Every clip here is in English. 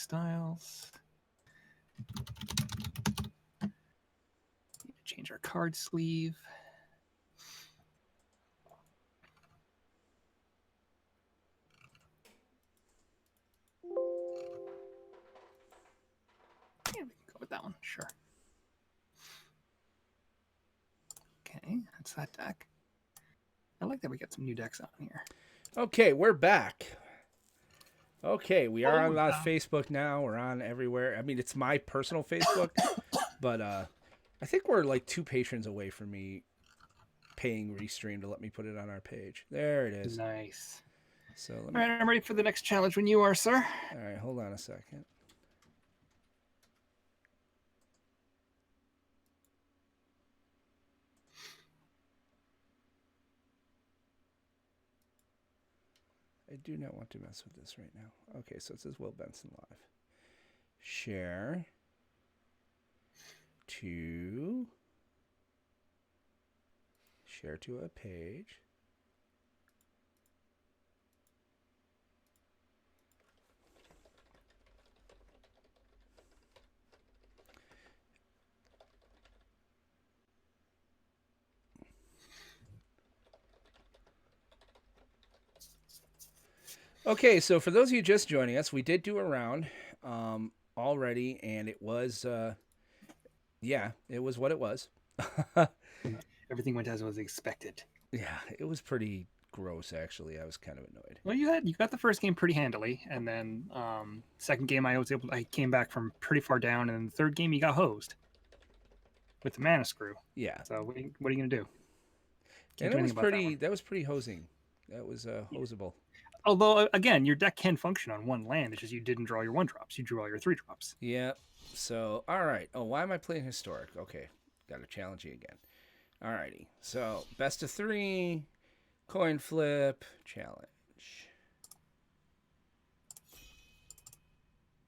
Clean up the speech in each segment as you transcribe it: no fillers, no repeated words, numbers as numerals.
styles. Change our card sleeve. Yeah, we can go with that one, sure. Okay, that's that deck. I like that we got some new decks on here. Okay, we're back. Okay, we are on Facebook now. We're on everywhere. I mean, it's my personal Facebook, but I think we're like 2 patrons away from me paying Restream to let me put it on our page. There it is. Nice. So All right, I'm ready for the next challenge when you are, sir. All right, hold on a second. I do not want to mess with this right now. Okay, so it says Will Benson live. Share to a page. Okay, so for those of you just joining us, we did do a round already, and it was, it was what it was. Everything went as was expected. Yeah, it was pretty gross, actually. I was kind of annoyed. Well, you got the first game pretty handily, and then second game I came back from pretty far down, and then the third game you got hosed with the mana screw. Yeah. So what are you gonna do? And it was pretty. That was pretty hosing. That was hosable. Although again, your deck can function on one land. It's just you didn't draw your 1-drops. You drew all your 3-drops. Yeah. So all right. Oh, why am I playing historic? Okay, got to challenge you again. All righty. So best of 3, coin flip challenge.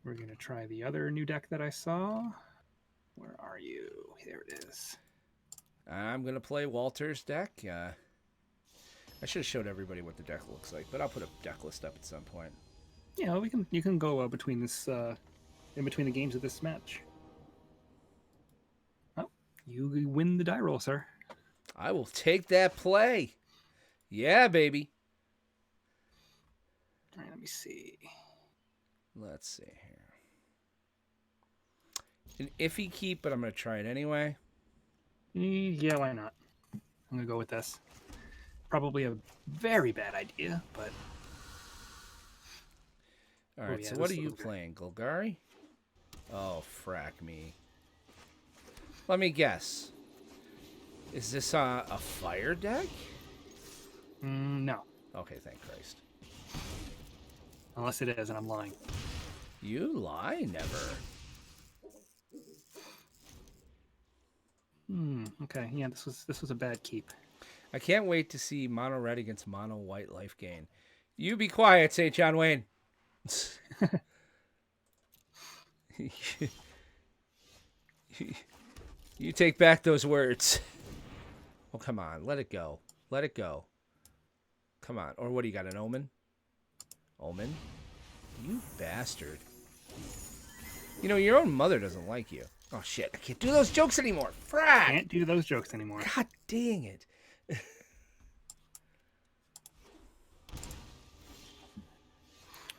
We're gonna try the other new deck that I saw. Where are you? There it is. I'm gonna play Walter's deck. I should have showed everybody what the deck looks like, but I'll put a deck list up at some point. Yeah, you can go between this in between the games of this match. Oh, you win the die roll, sir. I will take that play. Yeah, baby. All right, let me see. Let's see here. An iffy keep, but I'm gonna try it anyway. Yeah, why not? I'm gonna go with this. Probably a very bad idea, but... All right, so what are you playing? Golgari? Oh, frack me. Let me guess. Is this a fire deck? No. Okay, thank Christ. Unless it is, and I'm lying. You lie? Never. Okay, yeah, this was a bad keep. I can't wait to see mono red against mono white life gain. You be quiet, St. John Wayne. You take back those words. Oh, come on. Let it go. Let it go. Come on. Or what do you got, an omen? Omen? You bastard. You know, your own mother doesn't like you. Oh, shit. I can't do those jokes anymore. Frack! Can't do those jokes anymore. God dang it.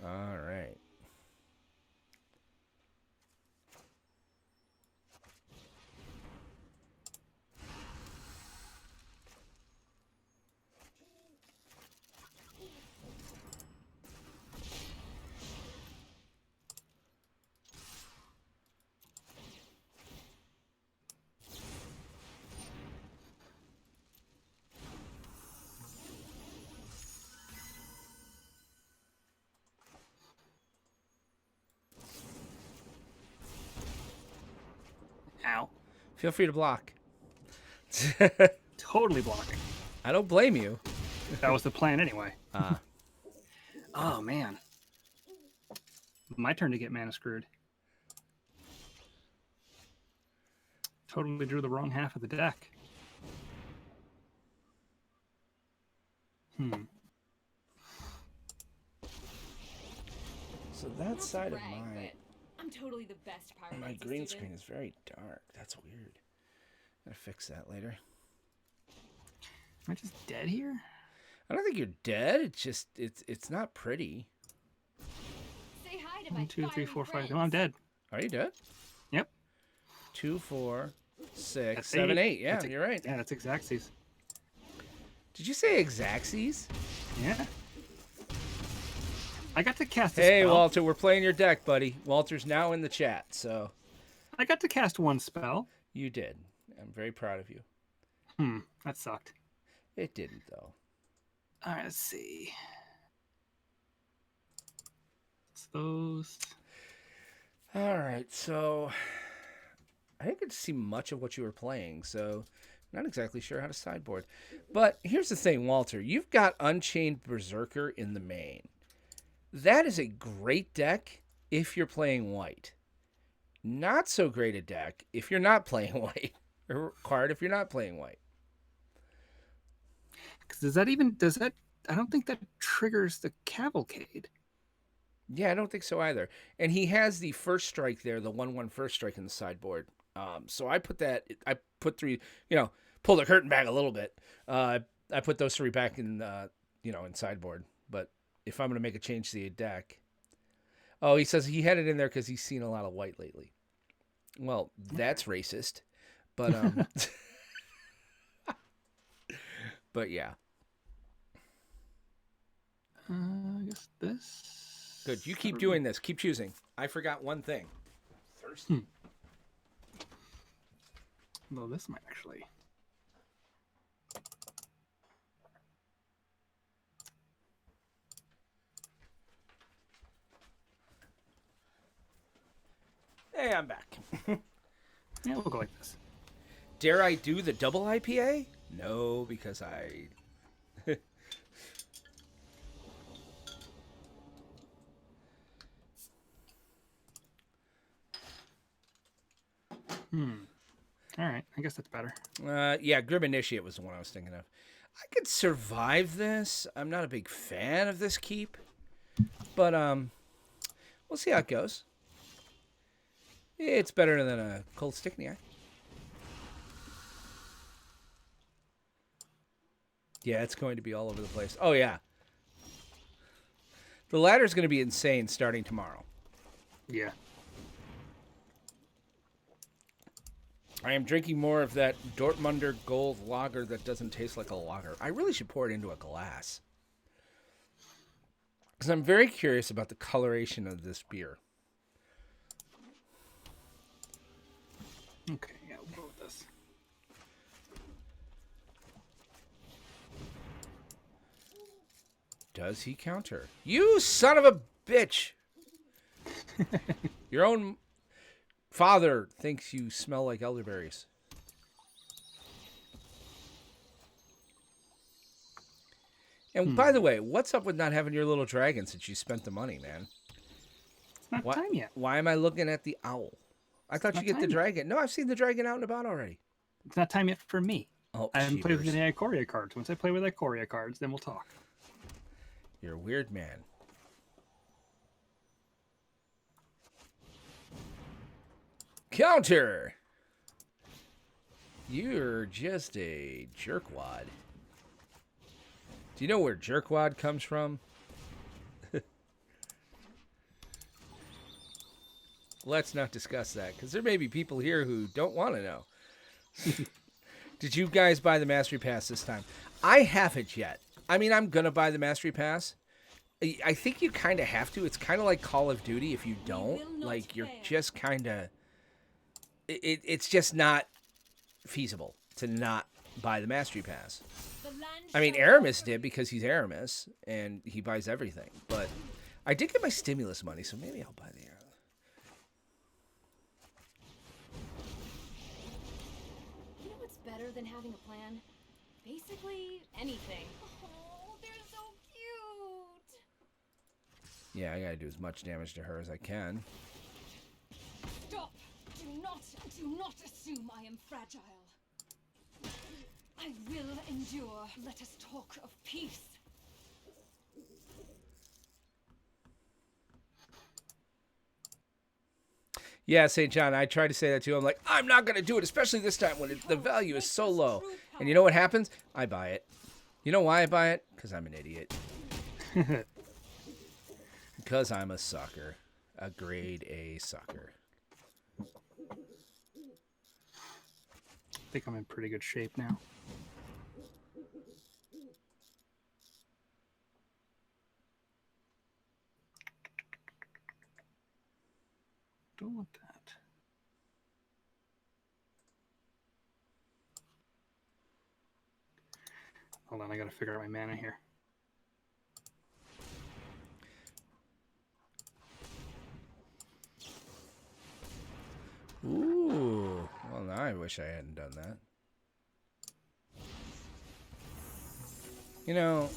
All right. Ow. Feel free to block. Totally blocking. I don't blame you. That was the plan anyway. Oh, man. My turn to get mana screwed. Totally drew the wrong half of the deck. So that side of my... I'm totally the best pyromancy My green student. screen is very dark. That's weird. Gotta fix that later. Am I just dead here? I don't think you're dead. It's just it's not pretty. Say hi to my 1, 2, 3, fiery 4, 5. friends. Oh, I'm dead. Are you dead? Yep. 2, 4, 6, That's 7, 8. 8. Yeah, you're right. Yeah, that's Exacxies. Did you say Exacxies? Yeah. I got to cast a Hey, spell. Walter, we're playing your deck, buddy. Walter's now in the chat, so I got to cast one spell. you did. I'm very proud of you. That sucked. It didn't, though. All right, let's see. It's those. All right, so I didn't get to see much of what you were playing, so not exactly sure how to sideboard. But here's the thing, Walter. You've got Unchained Berserker in the main. That is a great deck if you're playing white. Not so great a deck if you're not playing white. Or card if you're not playing white. Does that I don't think that triggers the Cavalcade. Yeah, I don't think so either. And he has the first strike there, the 1/1 first strike in the sideboard. So I put 3, pull the curtain back a little bit. I put those 3 back in, in sideboard. But if I'm going to make a change to the deck. Oh, he says he had it in there because he's seen a lot of white lately. Well, that's racist. But, but yeah. I guess this. Good. You keep doing this. Keep choosing. I forgot one thing. Thirsty. Well, this might actually. Hey, I'm back. Yeah, we'll go like this. Dare I do the double IPA? No, because I... All right, I guess that's better. Yeah, Grim Initiate was the one I was thinking of. I could survive this. I'm not a big fan of this keep. But, we'll see how it goes. It's better than a Cold Stickney. Yeah, it's going to be all over the place. Oh, yeah. The ladder's going to be insane starting tomorrow. Yeah. I am drinking more of that Dortmunder Gold lager that doesn't taste like a lager. I really should pour it into a glass. Because I'm very curious about the coloration of this beer. Okay, yeah, we'll go with this. Does he counter? You son of a bitch! Your own father thinks you smell like elderberries. And by the way, what's up with not having your little dragon since you spent the money, man? It's not time yet. Why am I looking at the owl? I thought you get the dragon. No, I've seen the dragon out and about already. It's not time yet for me. Oh, I haven't played with jeepers. any Ikoria cards. Once I play with Ikoria cards, then we'll talk. You're a weird man. Counter! You're just a jerkwad. Do you know where jerkwad comes from? Let's not discuss that, because there may be people here who don't want to know. Did you guys buy the Mastery Pass this time? I haven't yet. I mean, I'm going to buy the Mastery Pass. I think you kind of have to. It's kind of like Call of Duty. If you don't, like, you're just kind of... It's just not feasible to not buy the Mastery Pass. I mean, Aramis did because he's Aramis, and he buys everything. But I did get my stimulus money, so maybe I'll buy the Aramis. You know what's better than having a plan? Basically, anything. Oh, they're so cute! Yeah, I gotta do as much damage to her as I can. Stop! Do not assume I am fragile. I will endure. Let us talk of peace. Yeah, St. John, I tried to say that too. I'm like, I'm not going to do it, especially this time when the value is so low. And you know what happens? I buy it. You know why I buy it? Because I'm an idiot. Because I'm a sucker. A grade A sucker. I think I'm in pretty good shape now. Don't want that. Hold on, I gotta figure out my mana here. Ooh. Well, now I wish I hadn't done that. You know,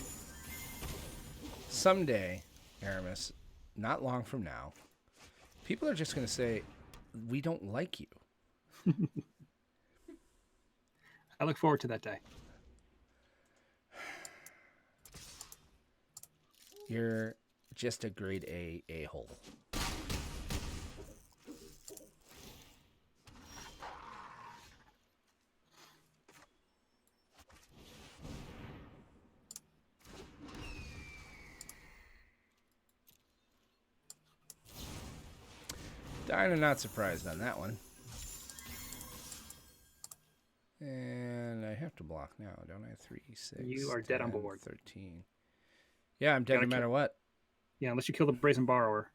someday, Aramis, not long from now, people are just going to say, we don't like you. I look forward to that day. You're just a grade A a-hole. Kinda not surprised on that one. And I have to block now, don't I? 3, 6. You are dead on board. 13. Yeah, I'm dead no matter what. Yeah, unless you kill the Brazen Borrower.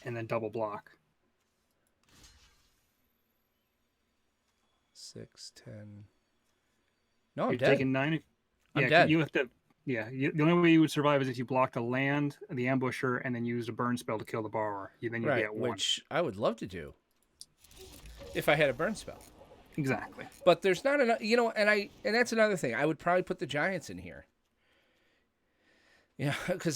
And then double block. 6, 10. No, I'm You're dead. taking 9. I'm dead. You have to. Yeah, the only way you would survive is if you blocked a land, the ambusher, and then used a burn spell to kill the borrower. Then you get 1. Which I would love to do if I had a burn spell. Exactly. But there's not enough, and that's another thing. I would probably put the giants in here. Yeah, because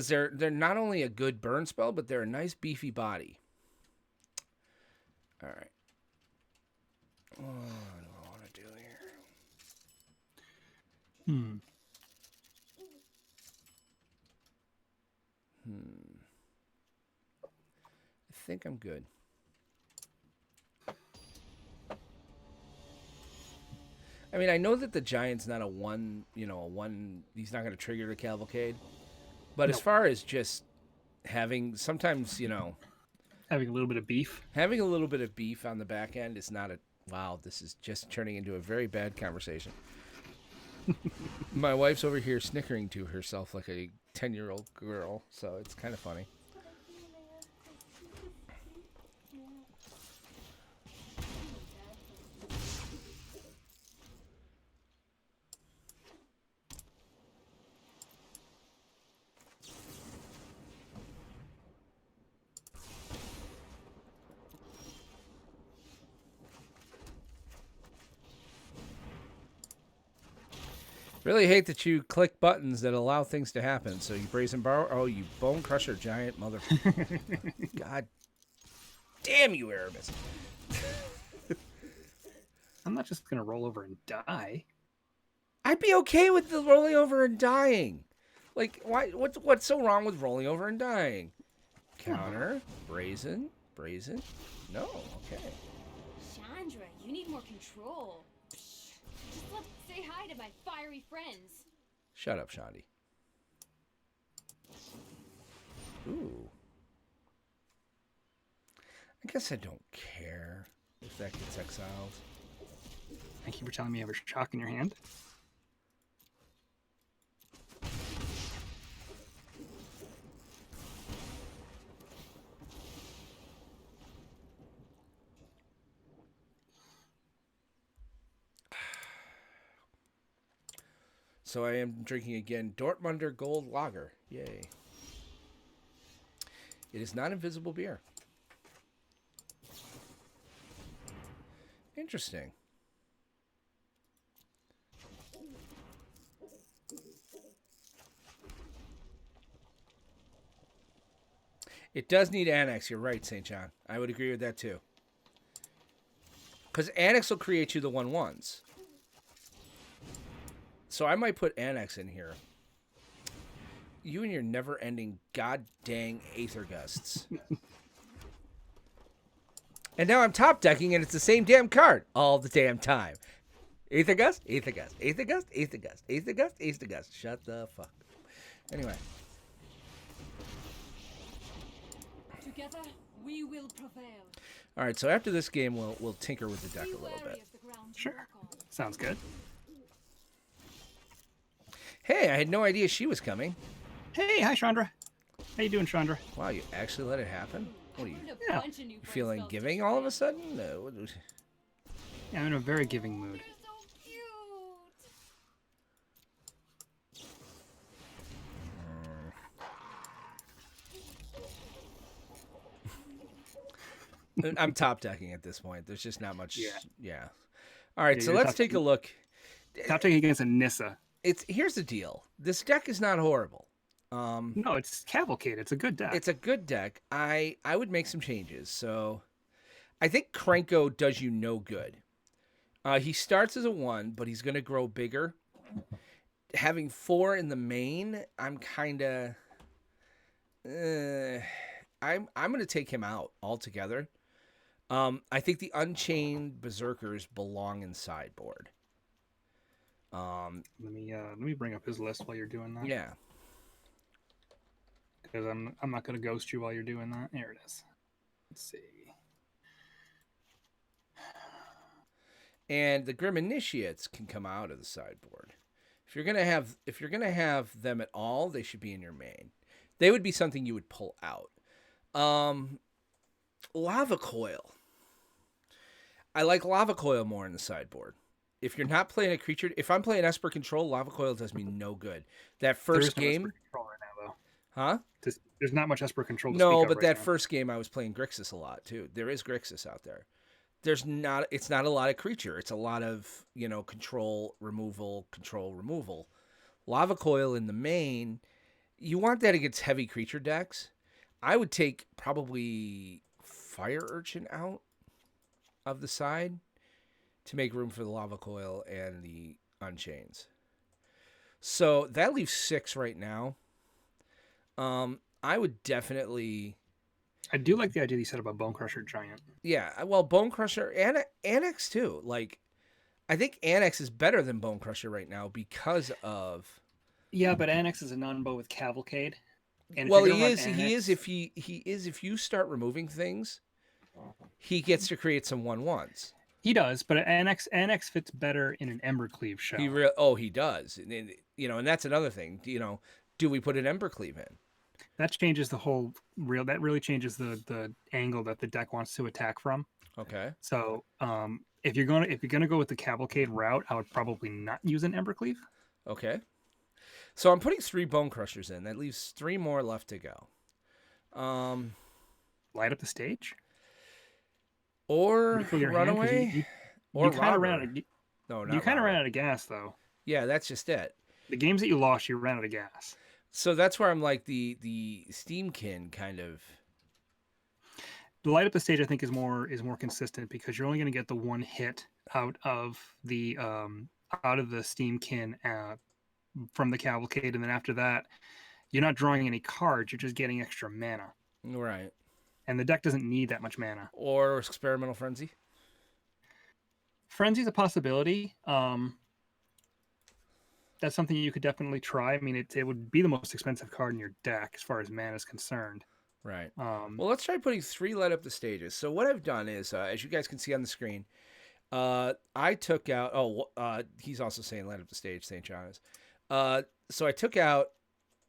they're not only a good burn spell, but they're a nice beefy body. All right. What do I want to do here? I think I'm good. I mean, I know that the giant's not a one, he's not going to trigger the cavalcade. But as far as just having, sometimes, having a little bit of beef. Having a little bit of beef on the back end is not wow, this is just turning into a very bad conversation. My wife's over here snickering to herself like a 10-year-old girl, so it's kind of funny. Really hate that you click buttons that allow things to happen. So you Brazen Borrower. Oh, you Bone Crusher giant motherfucker. God damn you, Aramis. I'm not just going to roll over and die. I'd be okay with the rolling over and dying. Like, why? What's so wrong with rolling over and dying? Counter. Brazen. No, okay. Chandra, you need more control. Just let's say hi to my fiery friends. Shut up, Shandi. Ooh. I guess I don't care if that gets exiled. Thank you for telling me you have a shock in your hand. So I am drinking again Dortmunder Gold Lager. Yay. It is not invisible beer. Interesting. It does need Annex. You're right, St. John. I would agree with that too. Because Annex will create you the 1/1s. So I might put Annex in here. You and your never-ending god dang Aether Gusts. And now I'm top decking, and it's the same damn card all the damn time. Aether Gust, Aether Gust, Aether Gust, Aether Gust, Aether Gust, Aether Gust. Shut the fuck up. Anyway. Together, we will prevail. All right, so after this game, we'll tinker with the deck Be a little wary bit. of the ground you Sure. walk on. Sounds good. Hey, I had no idea she was coming. Hey, hi, Chandra. How you doing, Chandra? Wow, you actually let it happen? What are you Learned a Yeah. bunch of new feeling spells giving to all of try. a sudden? No. Yeah, I'm in a very giving mood. They're so cute. I'm top decking at this point. There's just not much. Yeah. Yeah. All right, Yeah, so you're let's top take a decking. look. Top taking against a Nissa. Here's the deal. This deck is not horrible. No, it's Cavalcade. It's a good deck. It's a good deck. I would make some changes. So I think Krenko does you no good. He starts as a 1, but he's going to grow bigger. Having 4 in the main, I'm kind of I'm going to take him out altogether. I think the Unchained Berserkers belong in sideboard. let me bring up his list while you're doing that. Yeah. Because I'm not gonna ghost you while you're doing that. There it is. Let's see. And the Grim Initiates can come out of the sideboard. If you're gonna have them at all, they should be in your main. They would be something you would pull out. Lava Coil. I like Lava Coil more in the sideboard. If you're not playing a creature, if I'm playing Esper Control, Lava Coil does me no good. That first There is no game, Esper Control right now, though. huh? There's not much Esper Control to No, speak of but right that now. first game I was playing Grixis a lot too. There is Grixis out there. It's not a lot of creature. It's a lot of, control removal. Lava Coil in the main, you want that against heavy creature decks. I would take probably Fire Urchin out of the side to make room for the Lava Coil and the Unchains. So that leaves 6 right now. I would definitely... I do like the idea you said about Bone Crusher Giant. Yeah, well, Bone Crusher and Annex too. Like, I think Annex is better than Bone Crusher right now because of. Yeah, but Annex is a non-bow with Cavalcade. And if Well, you're he gonna is. run He is Annex- if you start removing things, he gets to create some 1/1s. He does, but Annex fits better in an Embercleave shell. He does, and that's another thing. Do we put an Embercleave in? That changes the whole real. That really changes the angle that the deck wants to attack from. Okay. So, if you're gonna go with the Cavalcade route, I would probably not use an Embercleave. Okay. So I'm putting 3 Bone Crushers in. That leaves 3 more left to go. Light up the stage, Or Refill your hand, 'cause Runaway, you kind of Robber. ran out. No, not You kind of Robber. ran out of gas though. Yeah, that's just it. The games that you lost, you ran out of gas. So that's where I'm like the Steamkin kind of. The light up the stage, I think, is more consistent because you're only going to get the one hit out of the Steamkin from the Cavalcade, and then after that, you're not drawing any cards. You're just getting extra mana, Right. and the deck doesn't need that much mana. Or Experimental Frenzy. Frenzy's a possibility. That's something you could definitely try. I mean, it would be the most expensive card in your deck as far as mana is concerned. Right. Well, let's try putting 3 light up the stages. So what I've done is, as you guys can see on the screen, I took out. He's also saying light up the stage. St. John is. So I took out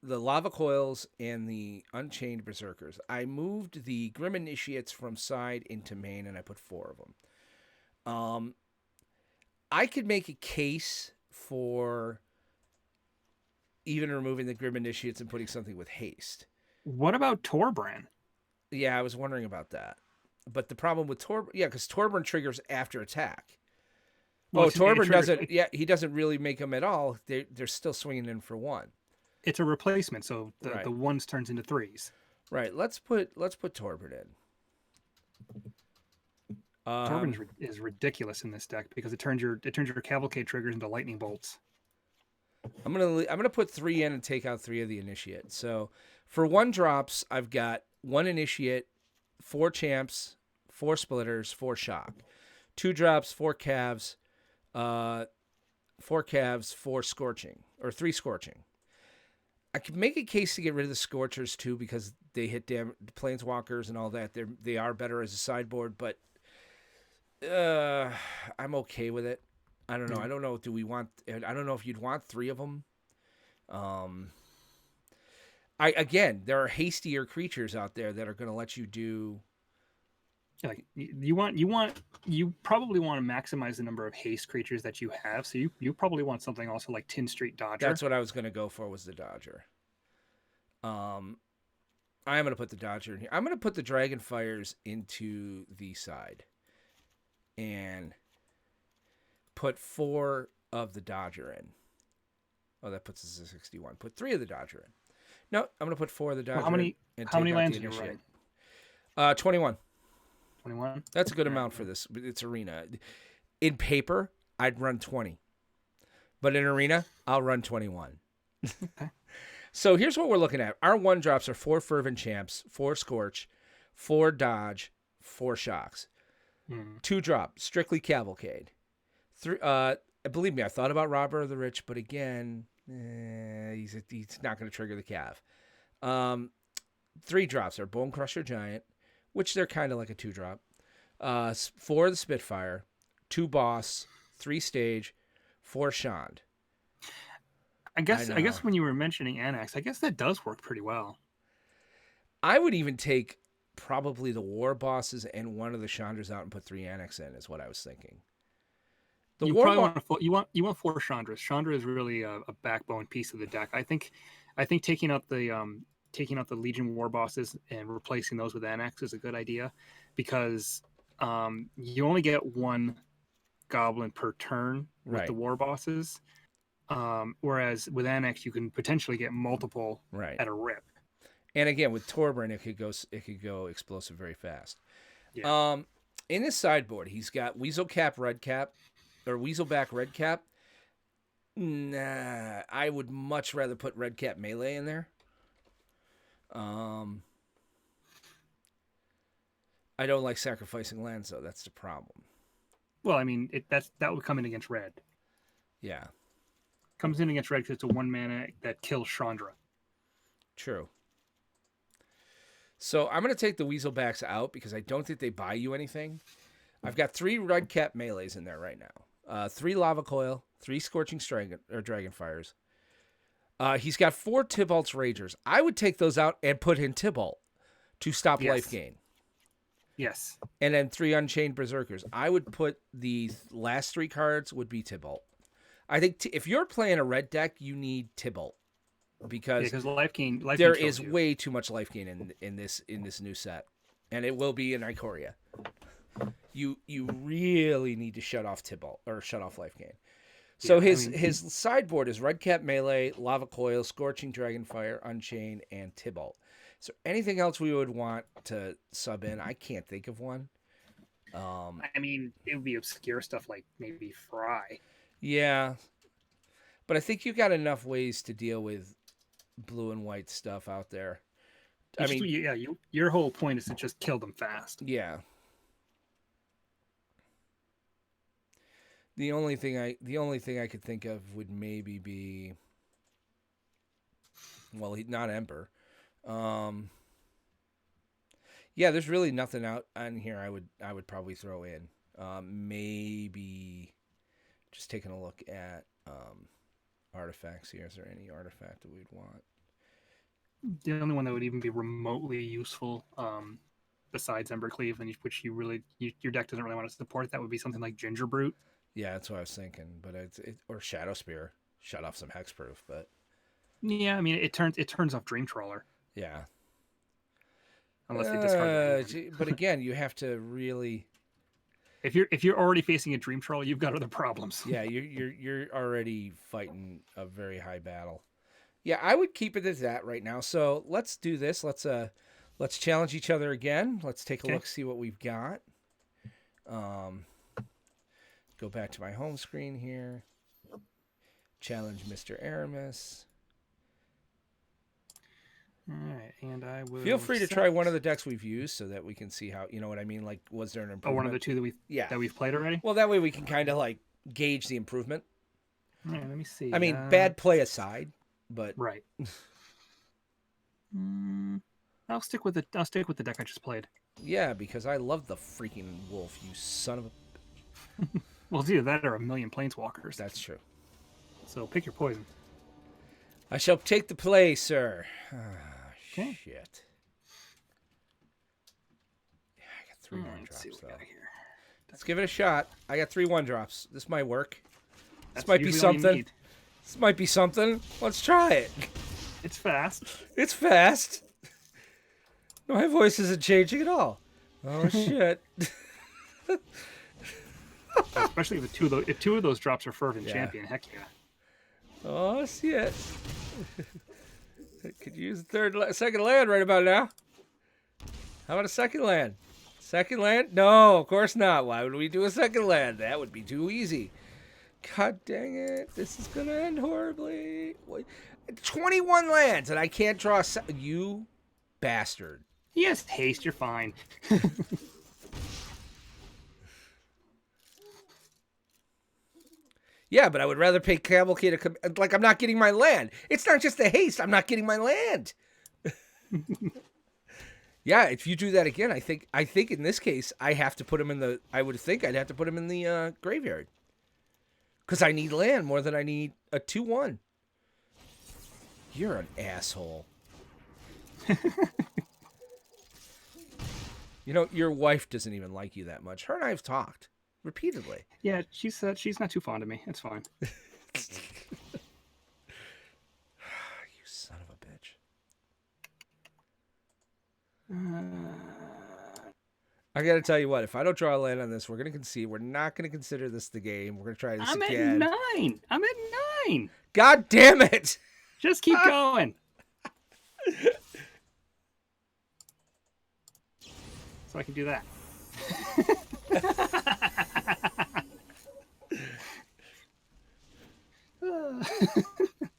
the Lava Coils and the Unchained Berserkers. I moved the Grim Initiates from side into main, and I put 4 of them. I could make a case for even removing the Grim Initiates and putting something with haste. What about Torbran? Yeah, I was wondering about that. But the problem with because Torbran triggers after attack. Well, Torbran doesn't. Yeah, he doesn't really make them at all. They're still swinging in for 1. It's a replacement, so Right. the ones turns into 3s. Right. Let's put Torbran in. Torbran is ridiculous in this deck because it turns your Cavalcade triggers into lightning bolts. I'm gonna put 3 in and take out 3 of the initiate. So for 1 drops, I've got 1 initiate, 4 champs, 4 splitters, 4 shock. 2 drops, 4 calves, 4 calves, 4 scorching, or 3 scorching. I could make a case to get rid of the scorchers too because they hit planeswalkers and all that. They are better as a sideboard, but I'm okay with it. I don't know. I don't know. Do we want? I don't know if you'd want 3 of them. Again, there are hastier creatures out there that are going to let you do. Like you probably want to maximize the number of haste creatures that you have. So you probably want something also like Tin Street Dodger. That's what I was going to go for, was the Dodger. I'm going to put the Dodger in here. I'm going to put the Dragonfires into the side and put 4 of the Dodger in. Oh, that puts us at 61. Put 3 of the Dodger in. No, I'm going to put 4 of the Dodger in. How many lands are you running? 21. 21? That's a good amount for this. It's Arena. In paper, I'd run 20. But in Arena, I'll run 21. Okay. So here's what we're looking at. Our 1-drops are 4 Fervent Champs, 4 Scorch, 4 Dodge, 4 Shocks. 2 drop, strictly Cavalcade. 3, believe me, I thought about Robber of the Rich, but again, he's not going to trigger the Cav. 3 drops are Bone Crusher Giant, which they're kind of like a 2-drop. 4 the Spitfire, 2 Boss, 3 Stage, 4 Shand. I guess when you were mentioning Annex, I guess that does work pretty well. I would even take probably the War Bosses and 1 of the Chandras out and put 3 Annex in, is what I was thinking. You want 4 Chandras. Chandra is really a backbone piece of the deck. I think taking out the Legion War Bosses and replacing those with Annex is a good idea, because you only get 1 goblin per turn with the War Bosses. Whereas with Annex, you can potentially get multiple at a rip. And again, with Torburn, it could go explosive very fast. Yeah. In his sideboard, he's got Weaselback Red Cap. Nah, I would much rather put Red Cap Melee in there. I don't like sacrificing lands, though. That's the problem. Well, I mean, that would come in against red. Yeah. Comes in against red because it's a 1 mana that kills Chandra. True. So I'm going to take the Weaselbacks out because I don't think they buy you anything. I've got 3 Red Cap Melees in there right now. 3 Lava Coil, 3 Scorching Dragonfires. He's got 4 Tybalt's Ragers. I would take those out and put in Tybalt to stop life gain. Yes. And then 3 Unchained Berserkers. I would put the last 3 cards would be Tybalt. I think if you're playing a red deck, you need Tybalt because life gain there is way too much life gain in this new set, and it will be in Ikoria. You really need to shut off Tybalt or shut off life gain. So his sideboard is Red Cap Melee, Lava Coil, Scorching Dragonfire, Unchained, and Tybalt. Is there anything else we would want to sub in? I can't think of one. I mean, it would be obscure stuff like maybe Fry. Yeah, but I think you got enough ways to deal with blue and white stuff out there. Your whole point is to just kill them fast. Yeah. The only thing I could think of would maybe be, well, not Ember. Yeah, there's really nothing out on here I would probably throw in. Maybe. Just taking a look at artifacts here. Is there any artifact that we'd want? The only one that would even be remotely useful, besides Embercleave, and which your deck doesn't really want to support, that would be something like Ginger Brute. Yeah, that's what I was thinking. But or Shadow Spear, shut off some hexproof. But yeah, I mean it turns off Dream Trawler. Yeah. Unless they discard. But again, you have to really. If you're already facing a Dream Troll, you've got other problems. Yeah, you're already fighting a very high battle. Yeah, I would keep it as that right now. So let's do this. Let's challenge each other again. Let's take a look, see what we've got. Go back to my home screen here. Challenge Mr. Aramis. All right, and I will. Feel free to accept. try one of the decks we've used so that we can see how, you know what I mean? Like, was there an Oh, improvement? one of the two that we've played already. Well, that way we can kind of like gauge the improvement. All right, let me see. I mean, bad play aside, but right. I'll stick with the deck I just played. yeah, because I love the freaking wolf, you son of a... Well, it's either that or a million planeswalkers. That's true. So pick your poison. I shall take the play, sir. Okay. Shit. Yeah, I got 3 Let's see one-drops, what we though. got here. Let's give it a shot. I got 3 one-drops. This might work. That's This might be usually all you something. need. This might be something. Let's try it. It's fast. It's fast. My voice isn't changing at all. Oh, shit. Especially if two of those drops are Fervent Yeah. Champion. Heck yeah. Oh, shit. Could use second land right about now. How about a second land? Second land? No, of course not. Why would we do a second land? That would be too easy. God dang it. This is going to end horribly. 21 lands and I can't draw you bastard. Yes, haste. You're fine. Yeah, but I would rather pay Cavalcade like I'm not getting my land. It's not just the haste. I'm not getting my land. Yeah, if you do that again, I think in this case I have to put him in the. I would think I'd have to put him in the graveyard because I need land more than I need a 2/1. You're an asshole. You know, your wife doesn't even like you that much. Her and I have talked repeatedly. Yeah, she said she's not too fond of me. It's fine. You son of a bitch. I gotta tell you what, if I don't draw a land on this, we're gonna concede. We're not gonna consider this the game. We're gonna try this again. At 9. I'm at 9. God damn it! Just keep going. So I can do that.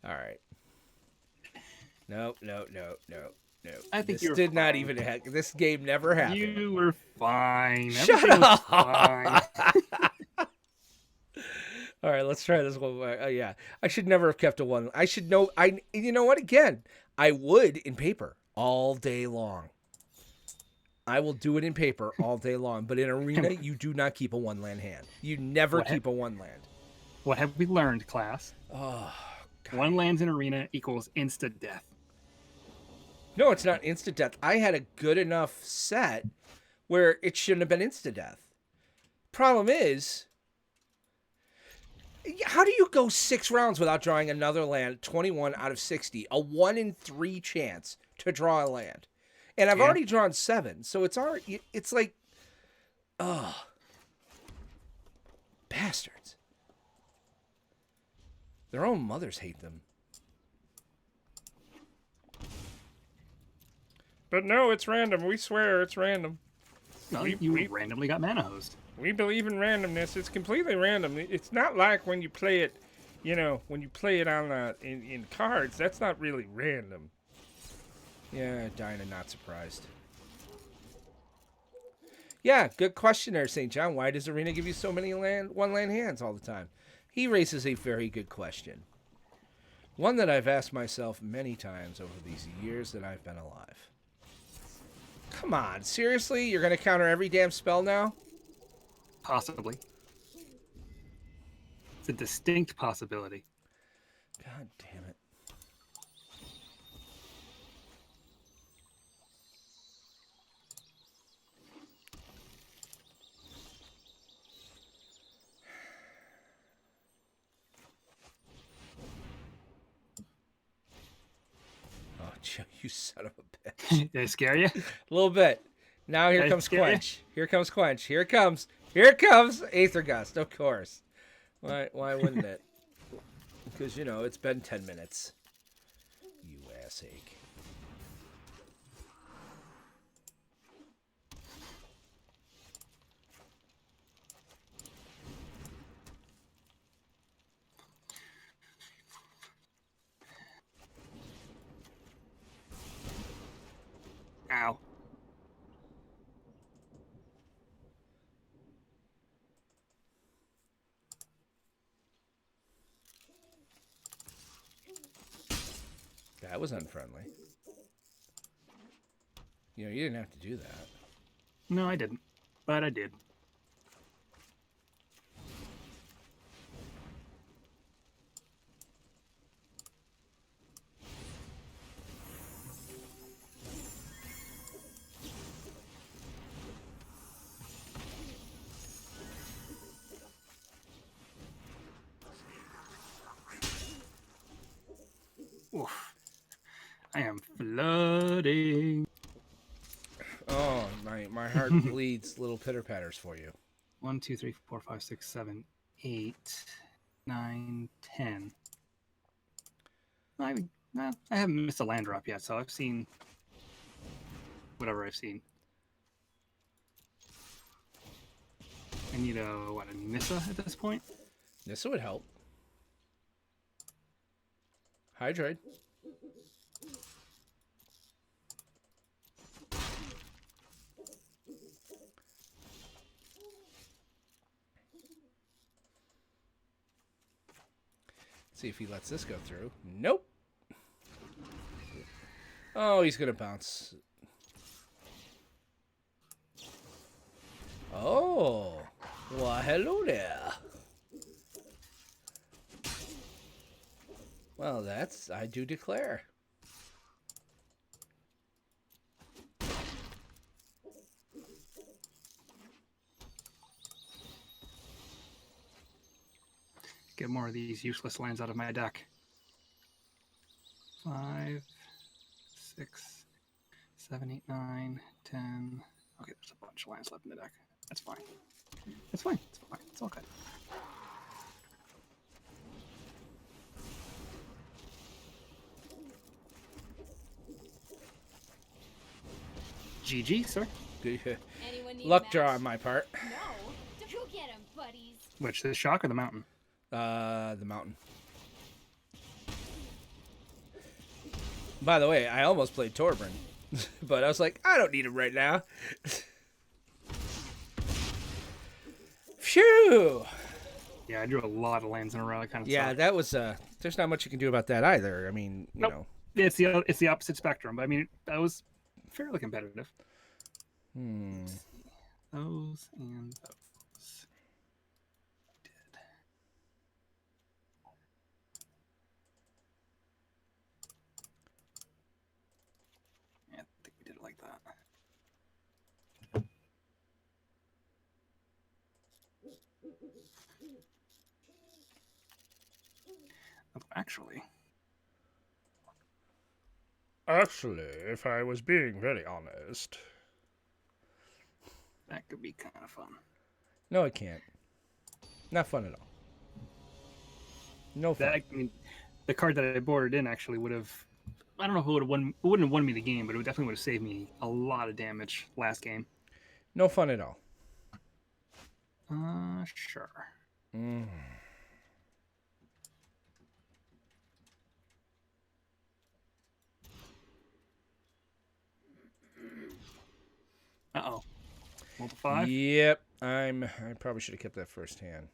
All right. No. I think this you were did not fine. even. This game never happened. You were fine. Shut Everything was up. fine. All right, let's try this one. Yeah, I should never have kept a 1. I should know. You know what? Again, I would in paper all day long. I will do it in paper all day long. But in arena, you do not keep a 1-land hand. You never keep a 1 land. What have we learned, class? Oh, God. 1 lands in arena equals insta death. No, it's not instant death. I had a good enough set where it shouldn't have been instant death. Problem is, how do you go 6 rounds without drawing another land? 21 out of 60, a 1 in 3 chance to draw a land, and I've already drawn 7, so it's already. It's like, bastards. Their own mothers hate them. But no, it's random. We swear it's random. No, you randomly got mana hosed. We believe in randomness. It's completely random. It's not like when you play it, you know, when you play it on in cards. That's not really random. Yeah, Dinah, not surprised. Yeah, good question there, St. John. Why does Arena give you so many 1-land hands all the time? He raises a very good question. One that I've asked myself many times over these years that I've been alive. Come on, seriously? You're going to counter every damn spell now? Possibly. It's a distinct possibility. God damn it. Oh, Joe, you son of a bitch. Did I scare you? A little bit. Now here Did I comes scare you? Quench. Here comes Quench. Here it comes. Here it comes. Aether Gust, of course. Why wouldn't it? Because, you know, it's been 10 minutes. You ass ache. Ow. That was unfriendly. You know, you didn't have to do that. No, I didn't. But I did. Oof. I am flooding. Oh, my heart bleeds little pitter patters for you. 1, 2, 3, 4, 5, 6, 7, 8, 9, 10. I haven't missed a land drop yet, so I've seen whatever I've seen. I need a Nissa at this point? Nissa would help. Hydroid. See if he lets this go through. Nope. Oh, he's gonna bounce. Oh, well, hello there. Well, that's, I do declare. Get more of these useless lands out of my deck. 5, 6, 7, 8, 9, 10. Okay, there's a bunch of lands left in the deck. That's fine. It's fine. It's fine. It's all good. GG, sir. Anyone need a Luck match? draw on my part. No. Go get him, buddies. Which, the shock or the mountain? The mountain. By the way, I almost played Torbran, but I was like, I don't need him right now. Phew! Yeah, I drew a lot of lands in a row. I kind of Yeah, that was, there's not much you can do about that either. I mean, you know. It's the opposite spectrum, but I mean, that was fairly competitive. Those and those. Did. Yeah, I think we did it like that. Actually, If I was being very honest. that could be kind of fun. No, it can't. Not fun at all. No fun. That, I mean, the card that I bordered in actually would have. I don't know if it would have won. It wouldn't have won me the game, but it definitely would have saved me a lot of damage last game. No fun at all. Sure. Uh-oh. Multiple 5? Yep. I probably should have kept that first hand.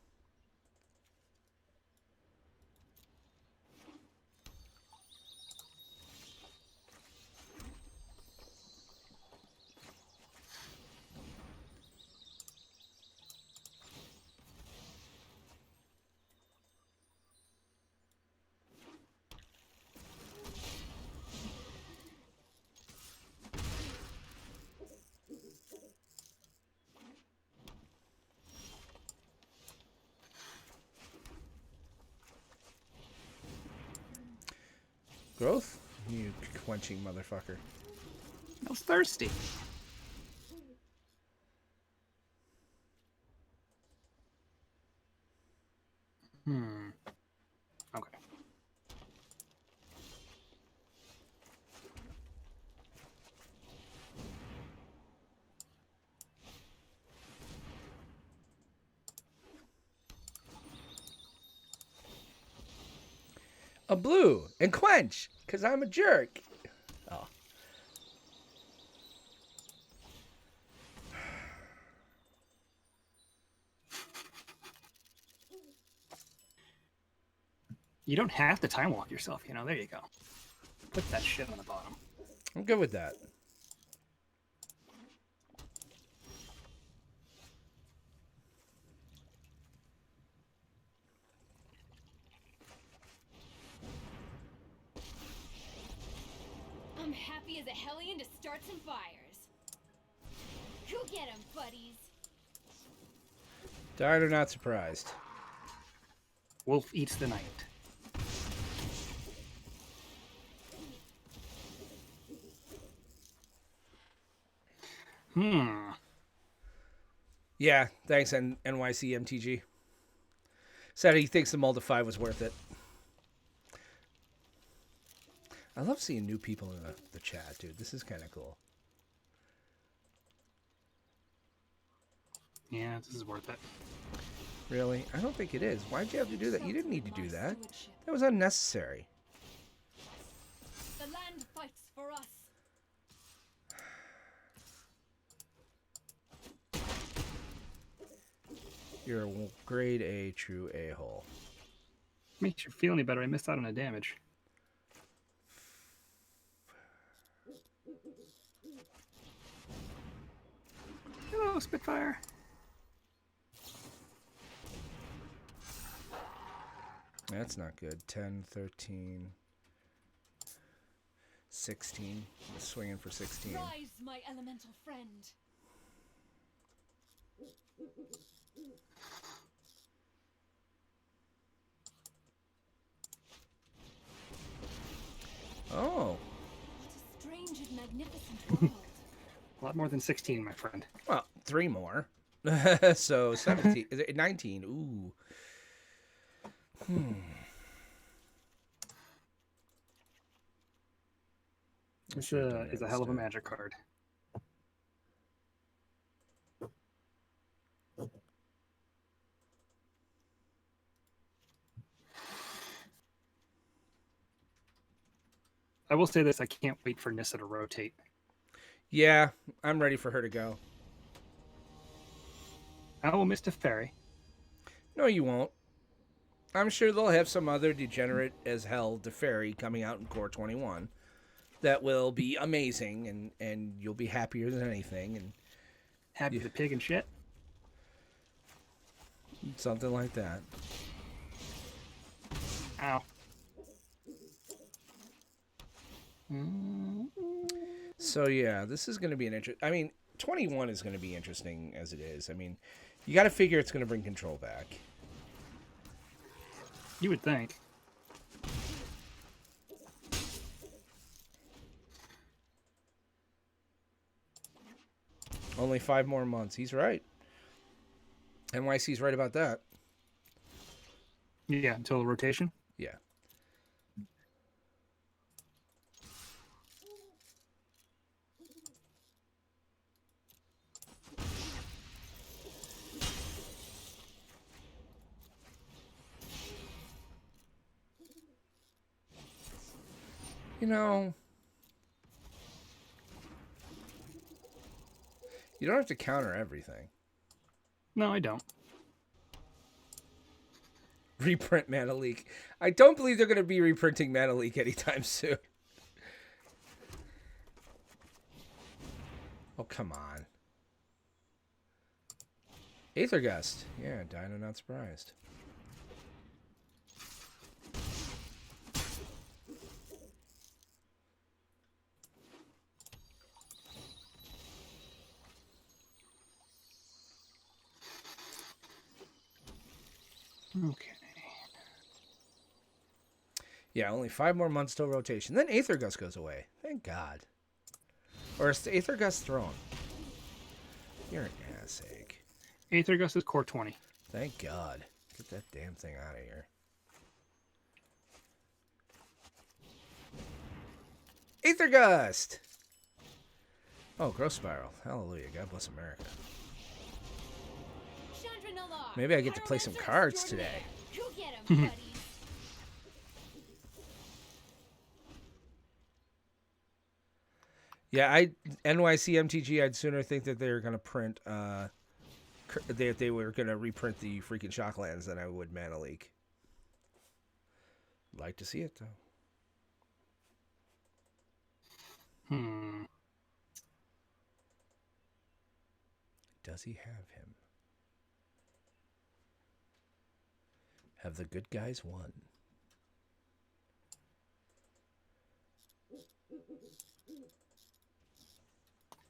Growth? You quenching motherfucker. I was thirsty. Okay. A blue and quench, because I'm a jerk. Oh. You don't have to time walk yourself, you know. There you go. Put that shit on the bottom. I'm good with that. I'm happy as a hellion to start some fires. Go get 'em, buddies. Died or not surprised. Wolf eats the night. Yeah, thanks, NYC MTG. Said he thinks the Moldify was worth it. I love seeing new people in the chat, dude. This is kind of cool. Yeah, this is worth it. Really? I don't think it is. Why'd you have to do that? You didn't need to do that. That was unnecessary. The land fights for us. You're a grade A true a-hole. Makes you feel any better. I missed out on a damage. Hello, Spitfire. That's not good. 10, 13, 16. I'm swinging for 16. Rise, my elemental friend. Oh. What a strange and magnificent world. A lot more than 16, my friend. Well, 3 more. So 17. 19. Ooh. This is a hell of a magic card. I will say this, I can't wait for Nissa to rotate. Yeah, I'm ready for her to go. I will miss Teferi. No, you won't. I'm sure they'll have some other degenerate as hell Teferi coming out in Core 21 that will be amazing, and you'll be happier than anything, and Happy the pig and shit. something like that. Ow. So yeah, this is going to be an interesting. I mean, 21 is going to be interesting as it is. I mean, you got to figure it's going to bring control back. You would think. Only 5 more months. He's right. NYC's right about that. Yeah, until rotation. Yeah. You know, you don't have to counter everything. No, I don't. Reprint Mana Leak. I don't believe they're going to be reprinting Mana Leak anytime soon. Oh, come on. Aethergust. Yeah, Dino not surprised. Okay. Yeah, only 5 more months till rotation. Then Aethergust goes away. Thank God. Or is Aethergust thrown? You're an ass egg. Aethergust is core 20. Thank God. Get that damn thing out of here. Aethergust! Oh, Growth Spiral. Hallelujah. God bless America. Maybe I get to play some cards today. Go get 'em, buddies. Yeah, NYC MTG, I'd sooner think that they're going to print, that they were going to reprint the freaking Shocklands than I would Mana Leak. Like to see it though. Hmm. Does he have him? Have the good guys won?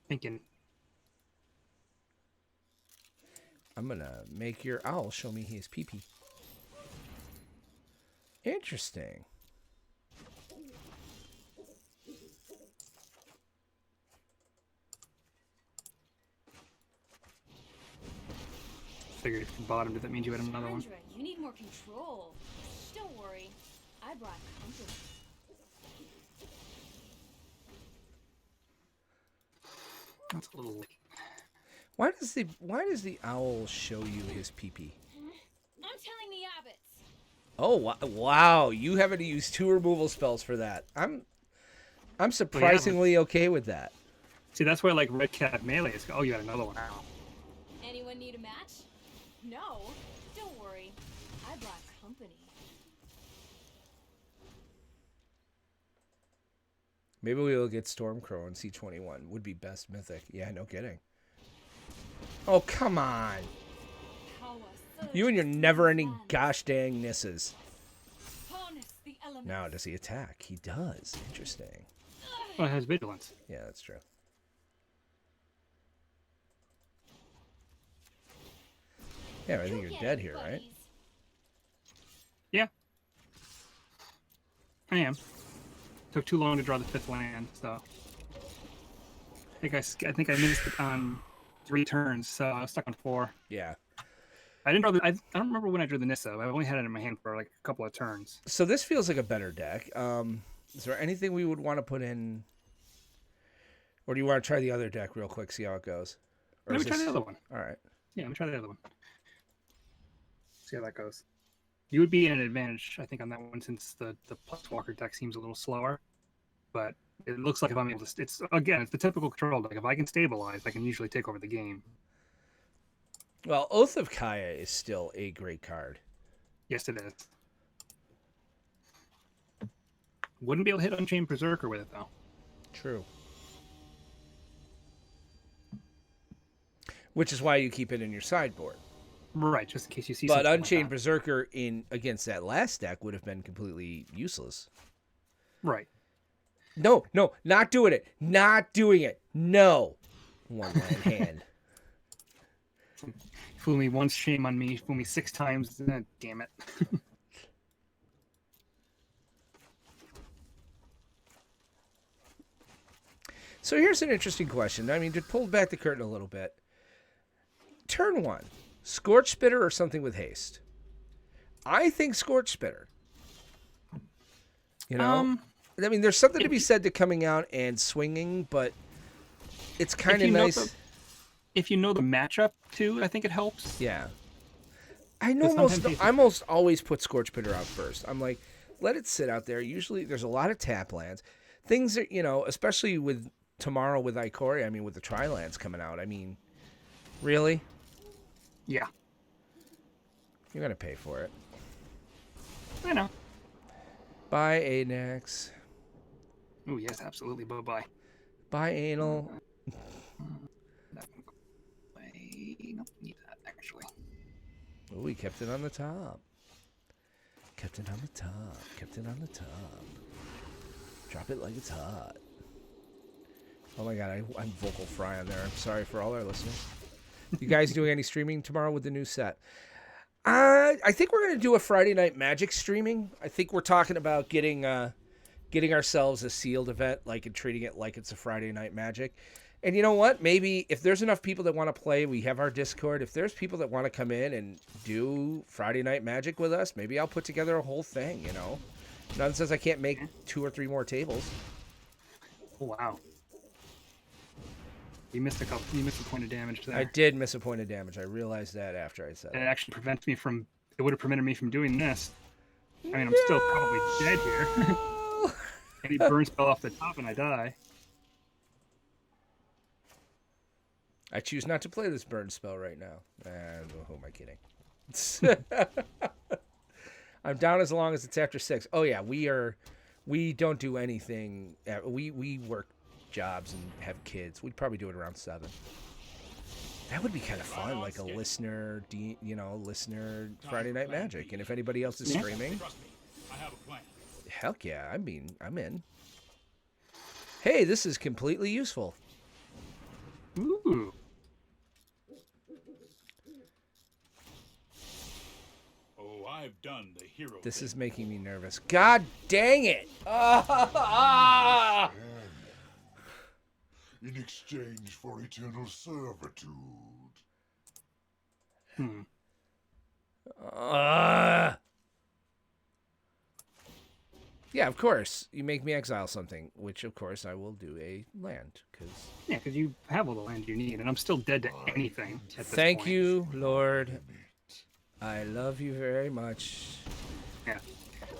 Thinking. I'm gonna make your owl show me his pee-pee. Interesting. Figured if you bottomed it, that means you had another one. Chandra, you need more control. Don't worry, I brought company. That's a little late. Why does the owl show you his pee-pee? I'm telling the Abbots. Oh wow! You having to use 2 removal spells for that. I'm surprisingly okay with that. See, that's why like Red Cat Melee is. Oh, you had another one. Ow. Anyone need a match? No. Don't worry, I brought company. Maybe we will get Stormcrow and C21. Would be best mythic. Yeah, no kidding. Oh come on! You and your never-ending gosh dang nisses. Now does he attack? He does. Interesting. Well, it has vigilance. Yeah, that's true. Yeah, I think you're dead here, right? Yeah. I am. Took too long to draw the 5th land, so I think I missed it on 3 turns, so I was stuck on 4. Yeah. I didn't draw the. I don't remember when I drew the Nissa. I've only had it in my hand for like a couple of turns. So this feels like a better deck. Is there anything we would want to put in, or do you want to try the other deck real quick, see how it goes? Or Let me try the other one. All right. Yeah, let me try the other one. See how that goes. You would be in an advantage, I think, on that one since the Planeswalker deck seems a little slower. But it looks like if I'm able to, it's the typical control deck. If I can stabilize, I can usually take over the game. Well, Oath of Kaya is still a great card. Yes, it is. Wouldn't be able to hit Unchained Berserker with it though. True. Which is why you keep it in your sideboard. Right, just in case you see. But something Unchained like that. Berserker against that last deck would have been completely useless. Right. No, not doing it. Not doing it. No. 1 land hand. Fool me once, shame on me. Fool me 6 times, damn it. So here's an interesting question. I mean, to pull back the curtain a little bit. Turn 1, Scorch Spitter or something with haste? I think Scorch Spitter. You know? I mean, there's something to be said to coming out and swinging, but it's kind of nice. If you know the matchup, too, I think it helps. Yeah. I almost always put Scorch Spitter out first. I'm like, let it sit out there. Usually there's a lot of tap lands. Things that, especially with tomorrow with Ikoria, I mean, with the Tri-lands coming out, I mean, really? Yeah. You're going to pay for it. I know. Bye, Anax. Oh, yes, absolutely. Bye-bye. Bye, Anal. I don't need that, actually. Oh, we kept it on the top. Kept it on the top. Kept it on the top. Drop it like it's hot. Oh my god, I'm vocal fry on there. I'm sorry for all our listeners. You guys doing any streaming tomorrow with the new set? I think we're going to do a Friday Night Magic streaming. I think we're talking about getting ourselves a sealed event, and treating it like it's a Friday Night Magic. And you know what? Maybe if there's enough people that want to play, we have our Discord. If there's people that want to come in and do Friday Night Magic with us, maybe I'll put together a whole thing, None says I can't make 2 or 3 more tables. Oh, wow. You missed a point of damage there. I did miss a point of damage. I realized that after I said And it. it actually prevents me from... It would have prevented me from doing this. I mean, I'm still probably dead here. And he burn spell off the top and I die. I choose not to play this burn spell right now. And who am I kidding? I'm down as long as it's after 6. Oh yeah, we don't do anything. We work jobs and have kids. We'd probably do it around 7. That would be kind of fun, like a listener, listener Friday Night Magic. And if anybody else is streaming, Trust me, I have a plan. heck yeah, I'm in. Hey, this is completely useful. Ooh. Oh, I've done the hero This thing. is making me nervous. God dang it! Ah! In exchange for eternal servitude. Hmm. Yeah, of course. You make me exile something, which of course I will do a land. Because Yeah, because you have all the land you need, and I'm still dead to anything at this thank point. you, Lord. I love you very much. Yeah.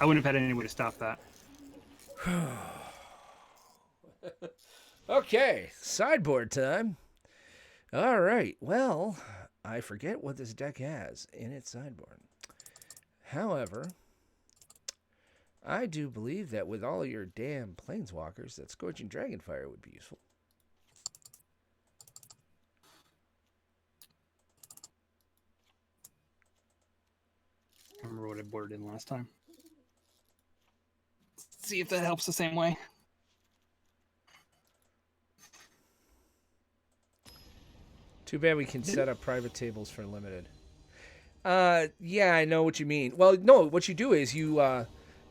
I wouldn't have had any way to stop that. Okay, sideboard time. All right. Well, I forget what this deck has in its sideboard. However, I do believe that with all your damn planeswalkers, that Scorching Dragonfire would be useful. I remember what I boarded in last time. See if that helps the same way. Too bad we can set up private tables for limited. Yeah, I know what you mean. Well, no, what you do is you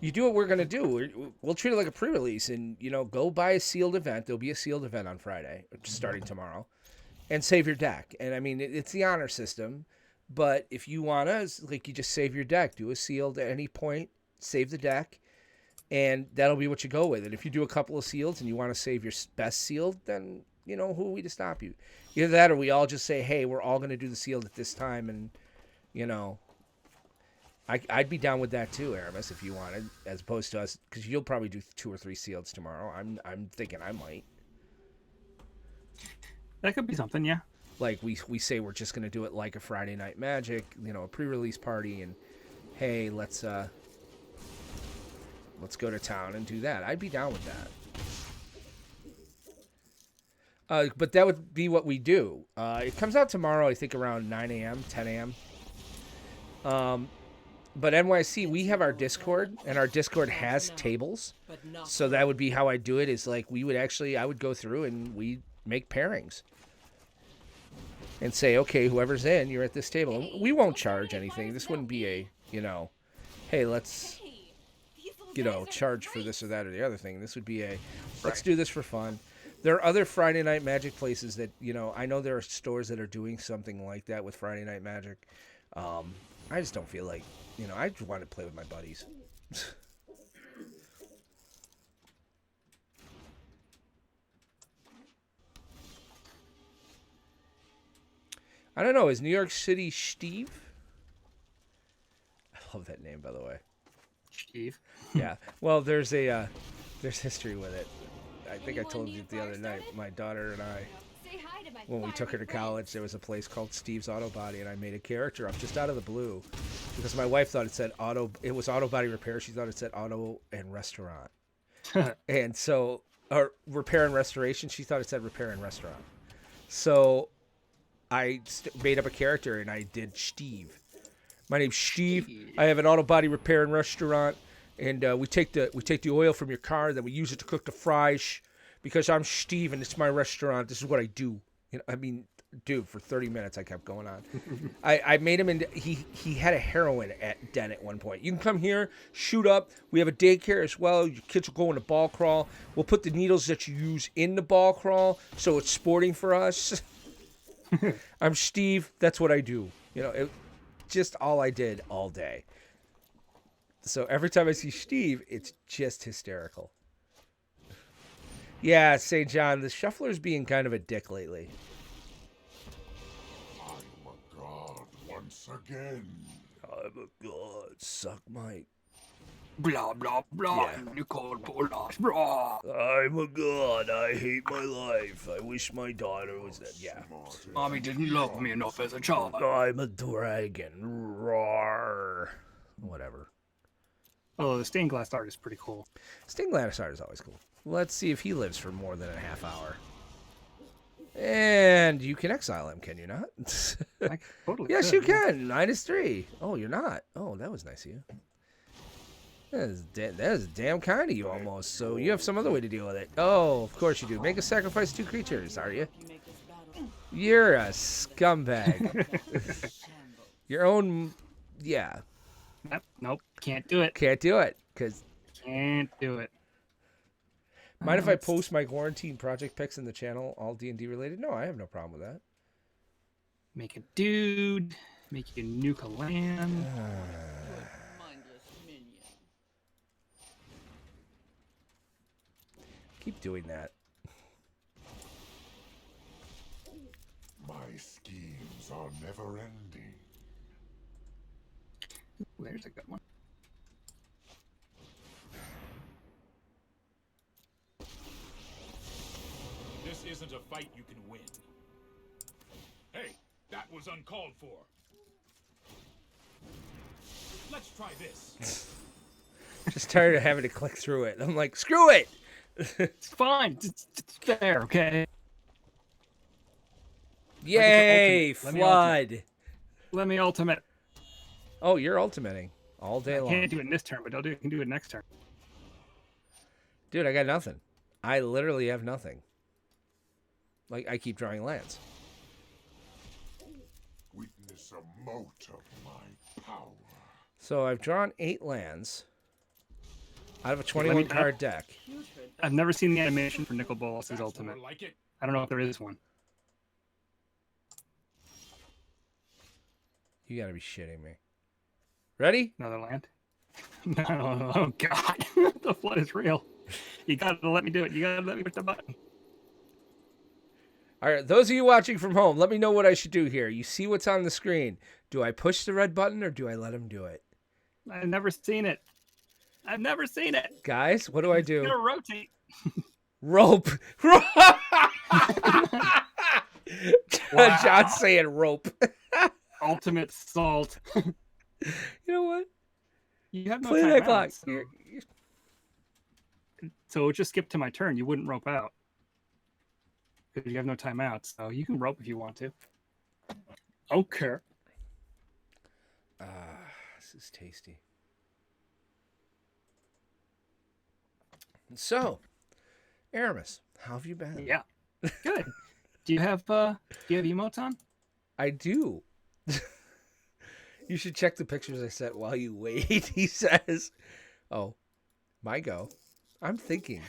do what we're gonna do. We'll treat it like a pre-release, and go buy a sealed event. There'll be a sealed event on Friday, starting tomorrow, and save your deck. And I mean, it's the honor system, but if you wanna, you just save your deck. Do a sealed at any point, save the deck, and that'll be what you go with. And if you do a couple of seals and you want to save your best sealed, then who are we to stop you? Either that, or we all just say, hey, we're all gonna do the sealed at this time, and I'd be down with that too, Aramis, if you wanted, as opposed to us, because you'll probably do 2 or 3 sealeds tomorrow. I'm thinking I might. That could be something, yeah. Like we say we're just gonna do it like a Friday Night Magic, a pre-release party, and hey, let's go to town and do that. I'd be down with that. But that would be what we do. It comes out tomorrow, I think around 9 a.m., 10 a.m. But NYC, we have our Discord, and our Discord has tables. So that would be how I do it, is like I would go through and we make pairings. And say, okay, whoever's in, you're at this table. We won't charge anything. This wouldn't be a, hey, let's, charge for this or that or the other thing. This would be a, let's do this for fun. There are other Friday Night Magic places that, I know there are stores that are doing something like that with Friday Night Magic. I just don't feel like, I just want to play with my buddies. I don't know. Is New York City Steve? I love that name, by the way. Steve. Yeah. Well, there's history with it. I think I told you the other night. My daughter and I, Say hi to my when we took her to college, there was a place called Steve's Auto Body, and I made a character up just out of the blue because my wife thought it said auto. It was auto body repair. She thought it said auto and restaurant, and so or repair and restoration. She thought it said repair and restaurant. So I made up a character and I did Steve. My name's Steve. I have an auto body repair and restaurant, and we take the oil from your car, then we use it to cook the fries. Because I'm Steve and it's my restaurant. This is what I do. Dude, for 30 minutes I kept going on. I made him into he had a heroin den at one point. You can come here, shoot up. We have a daycare as well. Your kids will go in the ball crawl. We'll put the needles that you use in the ball crawl, so it's sporting for us. I'm Steve. That's what I do. Just all I did all day. So every time I see Steve, it's just hysterical. Yeah, St. John, the shuffler's being kind of a dick lately. I'm a god once again. I'm a god. Suck my... Blah, blah, blah. Yeah. Nicole Bolas, blah. I'm a god. I hate my life. I wish my daughter was dead. Yeah. Mommy didn't love me enough as a child. I'm a dragon. Roar. Whatever. Oh, the stained glass art is pretty cool. Stained glass art is always cool. Let's see if he lives for more than a half hour. And you can exile him, can you not? I totally Yes, could, you yeah. can. -3. Oh, you're not. Oh, that was nice of you. That is damn kind of you, almost. So you have some other way to deal with it. Oh, of course you do. Make a sacrifice 2 creatures, are you? You're a scumbag. Your own... Yeah. Nope, can't do it. Can't do it, because... Can't do it. Mind if I post my quarantine project pics in the channel, all D&D related? No, I have no problem with that. Make a dude. Make you nuke a land. Keep doing that. My schemes are never ending. There's a good one. This isn't a fight you can win. Hey, that was uncalled for. Let's try this. Just tired of having to click through it. I'm like, screw it! It's fine. It's fair, okay? Yay, Let me flood! Let me ultimate. Oh, you're ultimating all day I long. can't do it in this turn, but I can do it next turn. Dude, I got nothing. I literally have nothing. Like, I keep drawing lands. Witness a mote of my power. So I've drawn 8 lands out of a 21 card deck. I've never seen the animation for Nicol Bolas's That's ultimate. more like it. I don't know if there is one. You gotta be shitting me. Ready? Another land? No, oh god. The flood is real. You gotta let me do it. You gotta let me push the button. All right, those of you watching from home, let me know what I should do here. You see what's on the screen. Do I push the red button or do I let him do it? I've never seen it. I've never seen it. Guys, what do I It's do? gonna rotate. Rope. Wow. John's saying rope. Ultimate salt. You know what? You have no Play that clock. timeout, so it would just skip to my turn. You wouldn't rope out. Because you have no timeout, so you can rope if you want to. Okay. This is tasty. So, Aramis, how have you been? Yeah. Good. Do you have emotes on? I do. You should check the pictures I sent while you wait, he says. Oh, my go. I'm thinking.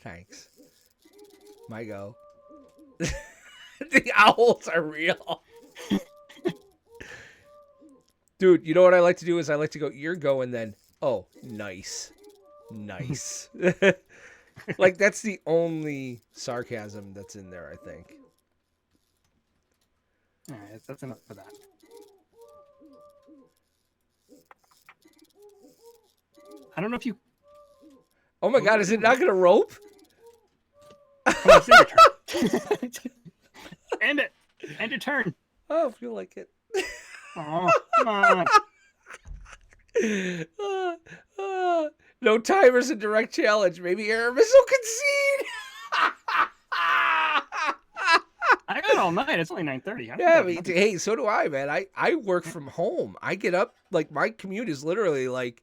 Thanks. My go. The owls are real. Dude, you know what I like to do is I like to go, your go, and then, oh, nice. Nice. Like, that's the only sarcasm that's in there, I think. All right, that's enough for that. I don't know if you... Oh my god, is it not going to rope? Come on, it's your turn. End it. End your turn. I don't feel like it. Oh, come on. No timers and direct challenge. Maybe Aramis will concede. I got all night. It's only 9:30. Yeah, I mean, hey, so do I, man. I work from home. I get up, like, my commute is literally like,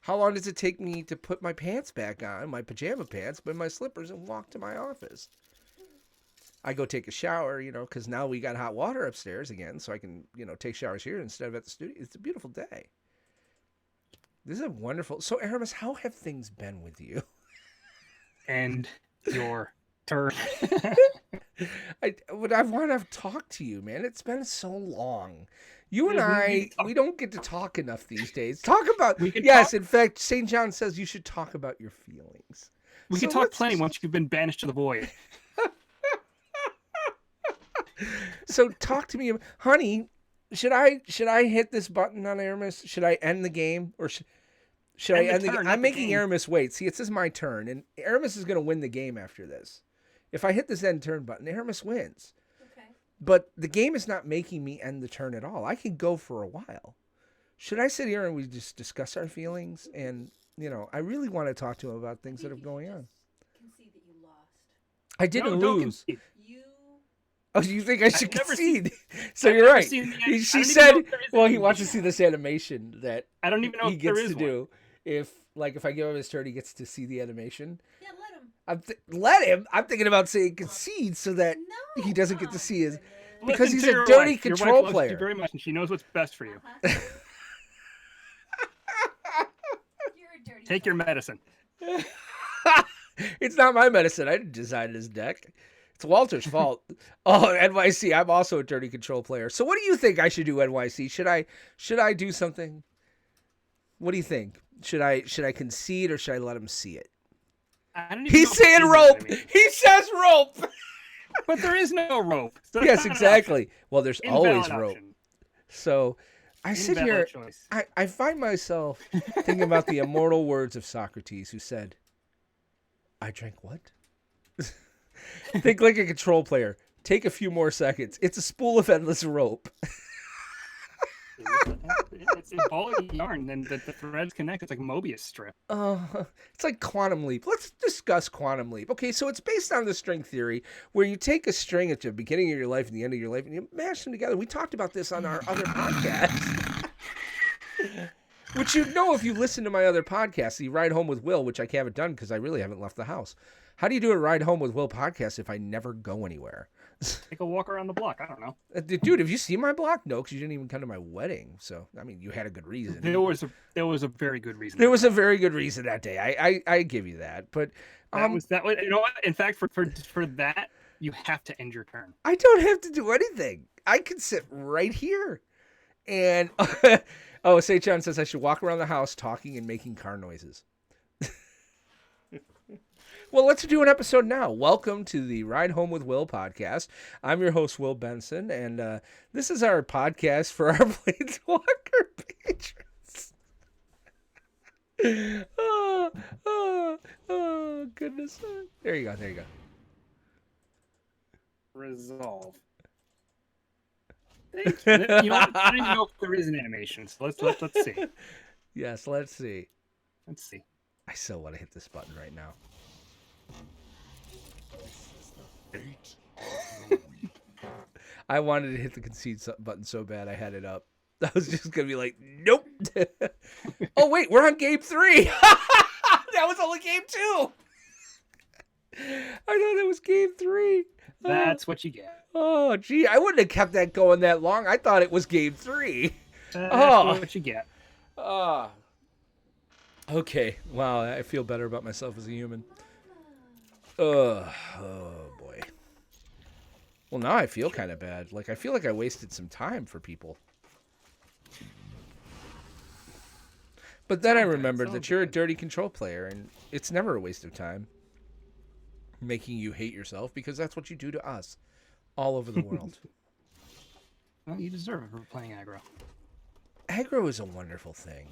how long does it take me to put my pants back on, my pajama pants, but my slippers, and walk to my office? I go take a shower, you know, because now we got hot water upstairs again, so I can, you know, take showers here instead of at the studio. It's a beautiful day. This is a wonderful... So, Aramis, how have things been with you? End your turn. I want to talk to you, man. It's been so long. You and I, we don't get to talk enough these days. Talk about... Yes, in fact, St. John says you should talk about your feelings. We can talk plenty once you've been banished to the void. So talk to me, honey. Should I hit this button on Aramis? Should I end the game, or should I end the game? I'm making Aramis wait. See, it says my turn, and Aramis is going to win the game after this. If I hit this end turn button, Aramis wins. Okay. But the game is not making me end the turn at all. I can go for a while. should I sit here and we just discuss our feelings? And, you know, I really want to talk to him about things that are going on. Concede that you lost. I didn't No, don't lose. concede. You. Oh, you think I should never concede? So I've you're never right. seen the- I She don't even said, know if there is well, an he wants to animation. see this animation that I don't even know he if there gets is to do. If I give him his turn, he gets to see the animation. Yeah, let him. Let him. I'm thinking about saying concede so that No. he doesn't get to see his. one. Because Listen he's to a your dirty wife. Your control wife loves player. you very much, and she knows what's best for you. Uh-huh. You're a dirty. Take your fuck. medicine. It's not my medicine. I didn't design his deck. It's Walter's fault. Oh, NYC. I'm also a dirty control player. So what do you think I should do, NYC? Should I do something? What do you think? Should I concede or should I let him see it? I don't even know He's if there saying is an rope. animation. He says rope. But there is no rope. So that's Yes, not an exactly. Well, there's option. always Invalid rope. option. So I sit Invalid here. choice. I find myself thinking about the immortal words of Socrates, who said, "I drank what?" Think like a control player. Take a few more seconds. It's a spool of endless rope. It's a ball of yarn, and the threads connect. It's like Mobius strip. It's like quantum leap. Let's discuss quantum leap. Okay, so it's based on the string theory, where you take a string at the beginning of your life and the end of your life, and you mash them together. We talked about this on our other podcast, which you know if you listen to my other podcast, the Ride Home with Will, which I haven't done because I really haven't left the house. How do you do a Ride Home with Will podcast if I never go anywhere? Take a walk around the block. I don't know. Dude, have you seen my block? No, because you didn't even come to my wedding. So, I mean, you had a good reason. There was a very good reason. There was a very good reason that day. I give you that. But that was. You know what? In fact, for that, you have to end your turn. I don't have to do anything. I can sit right here. And, oh, St. John says I should walk around the house talking and making car noises. Well, let's do an episode now. Welcome to the Ride Home with Will podcast. I'm your host, Will Benson, and this is our podcast for our Planeswalker patrons. Oh, goodness. There you go. Resolve. Thank you. You know, I don't even know if there is an animation. So let's see. Yes, let's see. Let's see. I so want to hit this button right now. Fate of the weak. I wanted to hit the concede button so bad I had it up. I was just going to be like, nope. Oh, wait, we're on game 3. That was only game 2. I thought that was game 3. That's what you get. Oh, gee, I wouldn't have kept that going that long. I thought it was game 3. That's Oh. what you get. Okay, wow, I feel better about myself as a human. Oh, boy. Well, now I feel kind of bad. Like, I feel like I wasted some time for people. But then I remembered that you're a dirty control player, and it's never a waste of time making you hate yourself, because that's what you do to us all over the world. Well, you deserve it for playing aggro. Aggro is a wonderful thing.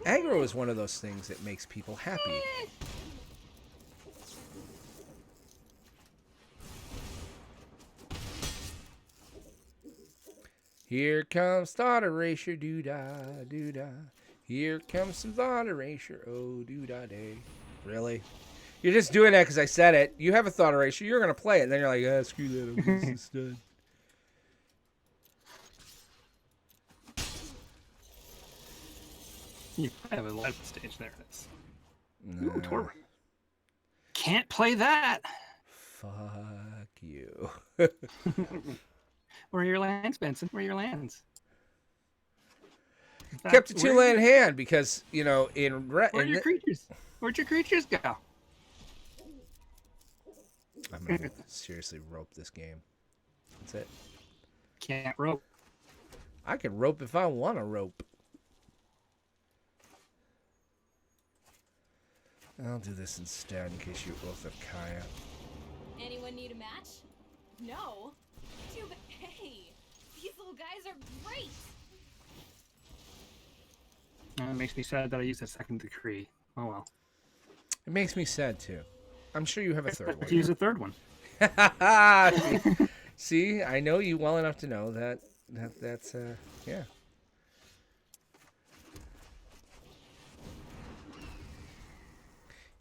Aggro is one of those things that makes people happy. Here comes thought erasure, doo-dah, doo-dah. Here comes some thought erasure, oh, doo-dah day. Really? You're just doing that because I said it. You have a thought erasure, you're going to play it, and then you're like, ah, screw that, I'm just instead. You have a live stage. There it is. No. Ooh, Torwin. Can't play that. Fuck you. Where are your lands, Benson? Where are your lands? In fact, Kept a where- two-land hand because, you know, Where'd your creatures? Where'd your creatures go? I'm going to seriously rope this game. That's it. Can't rope. I can rope if I want to rope. I'll do this instead in case you both have Kaya. Anyone need a match? No. Too bad. Hey, these little guys are great. It makes me sad that I used a second decree. Oh well. It makes me sad too. I'm sure you have a third Use a third one. one. See, I know you well enough to know that's yeah.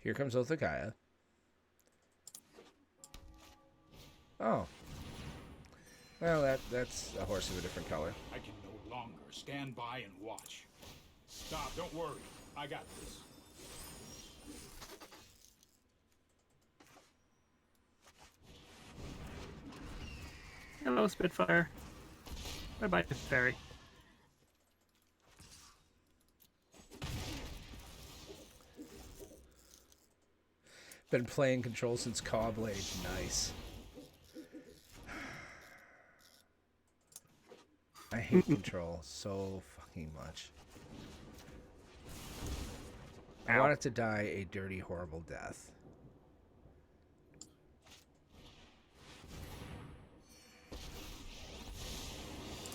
Here comes Othakaya. Oh. Well, that's a horse of a different color. I can no longer stand by and watch. Stop, don't worry. I got this. Hello, Spitfire. Bye-bye, Fairy. Been playing Control since Cawblade. Nice. I hate Control so fucking much. I want it to die a dirty, horrible death.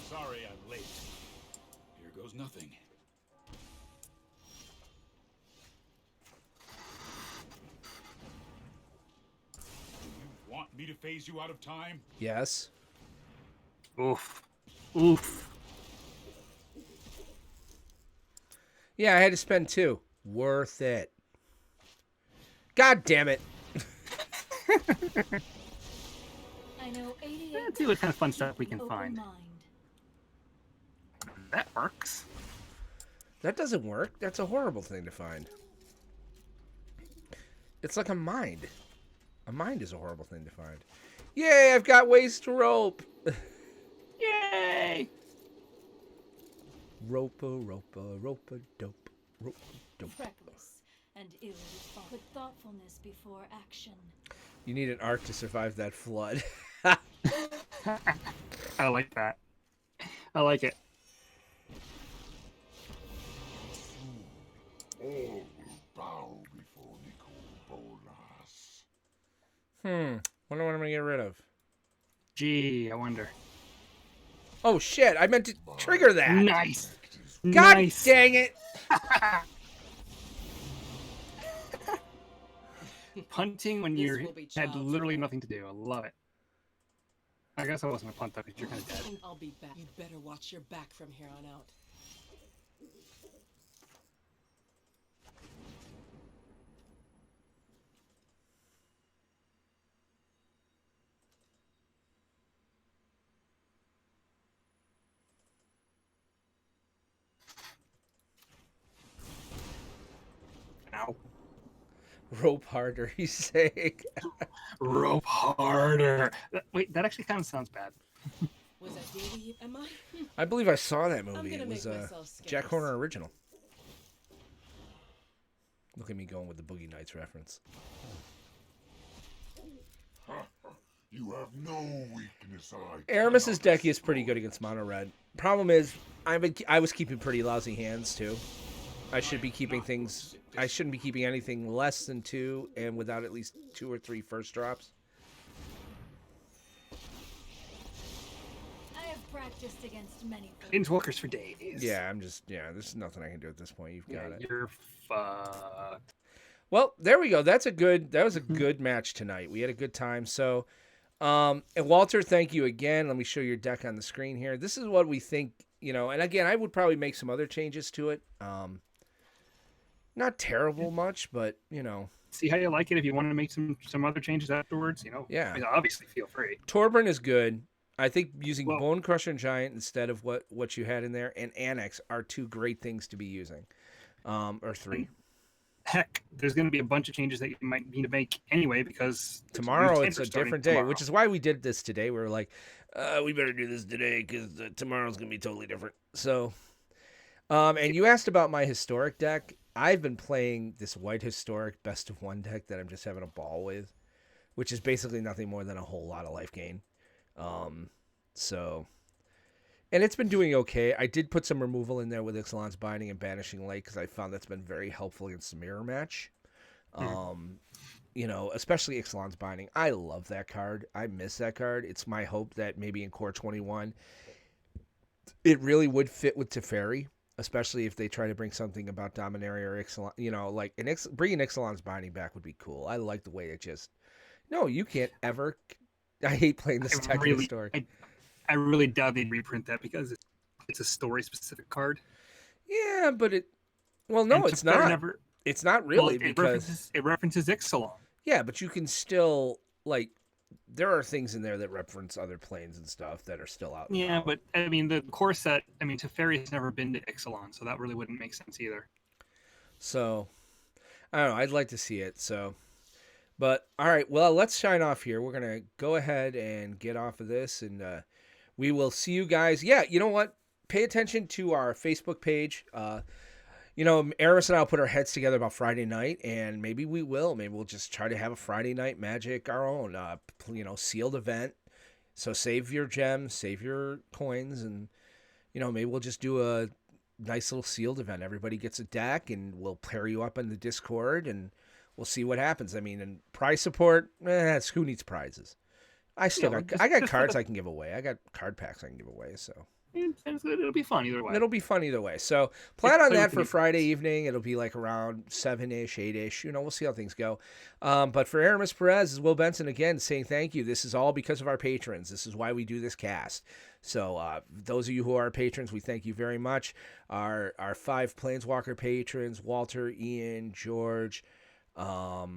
Sorry I'm late. Here goes nothing. Do you want me to phase you out of time? Yes. Oof. Oof. Yeah, I had to spend 2. Worth it. God damn it. I know 88. Let's see what kind of fun stuff we can Open find. mind. That works. That doesn't work. That's a horrible thing to find. It's like a mind. A mind is a horrible thing to find. Yay, I've got ways to rope. Yay! Ropa, dope. Reckless and irresponsible. Put thoughtfulness before action. You need an arc to survive that flood. I like that. I like it. All will bow before Nicole Bolas. Wonder what I'm gonna get rid of. Gee, I wonder. Oh shit, I meant to trigger that. Nice. God Nice. dang it. Punting when This you will be had child's literally play. nothing to do. I love it. I guess I wasn't a punt though because you're kind of dead. I'll be back. You'd better watch your back from here on out. Ow. Rope harder, he's saying. Rope harder. Wait, that actually kind of sounds bad. Was I daily? Am I? I believe I saw that I'm movie. gonna It was make a myself scarce. Jack Horner original. Look at me going with the Boogie Nights reference. You have no weakness, Aramis's deck is pretty good against mono red. Problem is, I was keeping pretty lousy hands too. I should be keeping things. I shouldn't be keeping anything less than 2 and without at least 2 or 3 first drops. I have practiced against many foes. Planeswalkers for days. Yeah, there's nothing I can do at this point. You've got it. You're fucked. Well, there we go. That was a good match tonight. We had a good time. So, and Walter, thank you again. Let me show your deck on the screen here. This is what we think, and again, I would probably make some other changes to it. Not terrible much, but See how you like it. If you want to make some other changes afterwards, Yeah. I mean, obviously feel free. Torburn is good. I think using Well- Bone Crusher and Giant instead of what you had in there and Annex are 2 great things to be using, or 3. Heck, there's going to be a bunch of changes that you might need to make anyway because Tomorrow it's a different day, which is why we did this today. We were like, we better do this today because tomorrow's gonna be totally different. So, and you asked about my historic deck. I've been playing this white historic best of 1 deck that I'm just having a ball with, which is basically nothing more than a whole lot of life gain. So, and it's been doing okay. I did put some removal in there with Ixalan's Binding and Banishing Light because I found that's been very helpful against the mirror match. Especially Ixalan's Binding. I love that card. I miss that card. It's my hope that maybe in Core 21, it really would fit with Teferi, especially if they try to bring something about Dominaria or Ixalan. Bringing Ixalan's Binding back would be cool. I like the way it just. No, you can't ever. I hate playing this deck in historic. I really doubt they'd reprint that because it's a story specific card. Yeah, but it. Well, no, And it's Teferi not. Never, It's not Well, really because it references Ixalan. yeah, but you can still like there are things in there that reference other planes and stuff that are still out. And Yeah, about. but I mean the core set. I mean, Teferi has never been to Ixalan, so that really wouldn't make sense either. So I don't know. I'd like to see it. So, but all right. Well, let's shine off here. We're gonna go ahead and get off of this, and we will see you guys. Yeah, you know what? Pay attention to our Facebook page. Aramis and I will put our heads together about Friday night, and maybe we will. Maybe we'll just try to have a Friday night Magic our own, sealed event. So save your gems, save your coins, and, maybe we'll just do a nice little sealed event. Everybody gets a deck, and we'll pair you up in the Discord, and we'll see what happens. I mean, and prize support, who needs prizes? I got cards I can give away. I got card packs I can give away, so. It'll be fun either way. It'll be fun either way. So plan on that for Friday evening. It'll be like around 7-ish, 8-ish. We'll see how things go. But for Aramis Perez, is Will Benson again saying thank you. This is all because of our patrons. This is why we do this cast. So those of you who are patrons, we thank you very much. Our 5 Planeswalker patrons, Walter, Ian, George. Oh,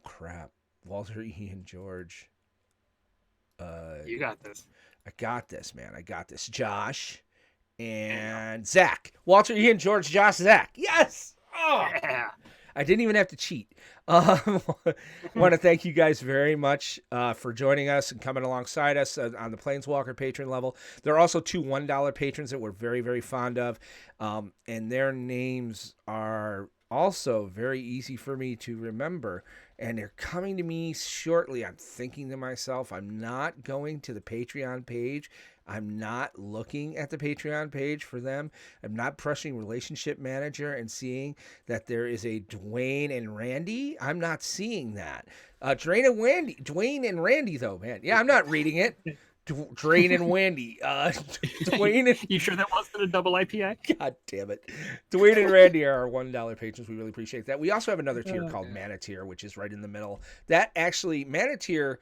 crap. Walter, Ian, George. You got this. I got this, man. I got this. Josh and Zach. Walter, Ian, George, Josh, Zach. Yes! Oh! Yeah. I didn't even have to cheat. Want to thank you guys very much for joining us and coming alongside us on the Planeswalker patron level. There are also 2 $1 patrons that we're very, very fond of. And their names are also very easy for me to remember. And they're coming to me shortly. I'm thinking to myself, I'm not going to the Patreon page. I'm not looking at the Patreon page for them. I'm not pressing Relationship Manager and seeing that there is a Dwayne and Randy. I'm not seeing that. Dwayne and Randy, though, man. Yeah, I'm not reading it. Drain and Wendy. Dwayne and... You sure that wasn't a double IPA? God damn it. Dwayne and Randy are our $1 patrons. We really appreciate that. We also have another tier called Mana Tier, which is right in the middle. That actually, Mana Tier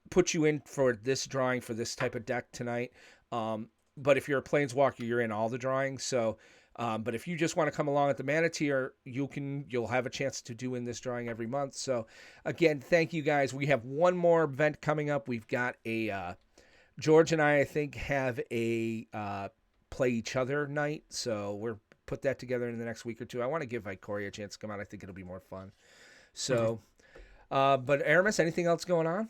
puts you in for this drawing for this type of deck tonight. But if you're a Planeswalker, you're in all the drawings. So, but if you just want to come along at the Mana Tier, you'll have a chance to do in this drawing every month. So again, thank you guys. We have one more event coming up. We've got a... George and I think, have a play each other night, so we'll put that together in the next week or two. I want to give Ikoria a chance to come out. I think it'll be more fun. So, but Aramis, anything else going on?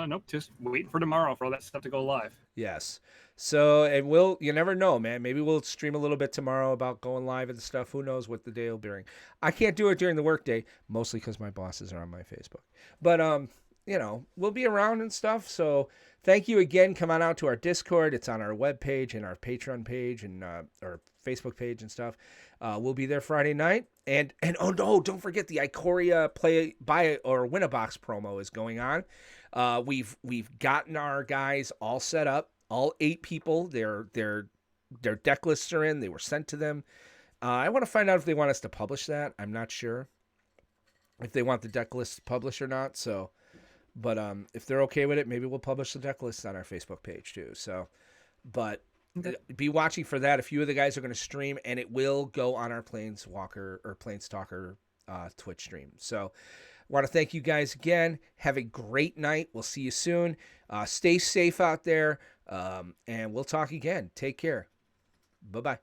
Nope. Just waiting for tomorrow for all that stuff to go live. Yes. So, and you never know, man. Maybe we'll stream a little bit tomorrow about going live and stuff. Who knows what the day will bring. I can't do it during the workday, mostly because my bosses are on my Facebook. But, we'll be around and stuff. So thank you again. Come on out to our Discord. It's on our webpage and our Patreon page and our Facebook page and stuff. We'll be there Friday night. And oh no, don't forget the Ikoria play, buy or win a box promo is going on. We've gotten our guys all set up, all 8 people. Their deck lists are in. They were sent to them. I want to find out if they want us to publish that. I'm not sure if they want the deck list published or not. So. But if they're okay with it, maybe we'll publish the deck list on our Facebook page too. So, but be watching for that. A few of the guys are going to stream, and it will go on our Planeswalker or Planestalker Twitch stream. So, I want to thank you guys again. Have a great night. We'll see you soon. Stay safe out there, and we'll talk again. Take care. Bye-bye.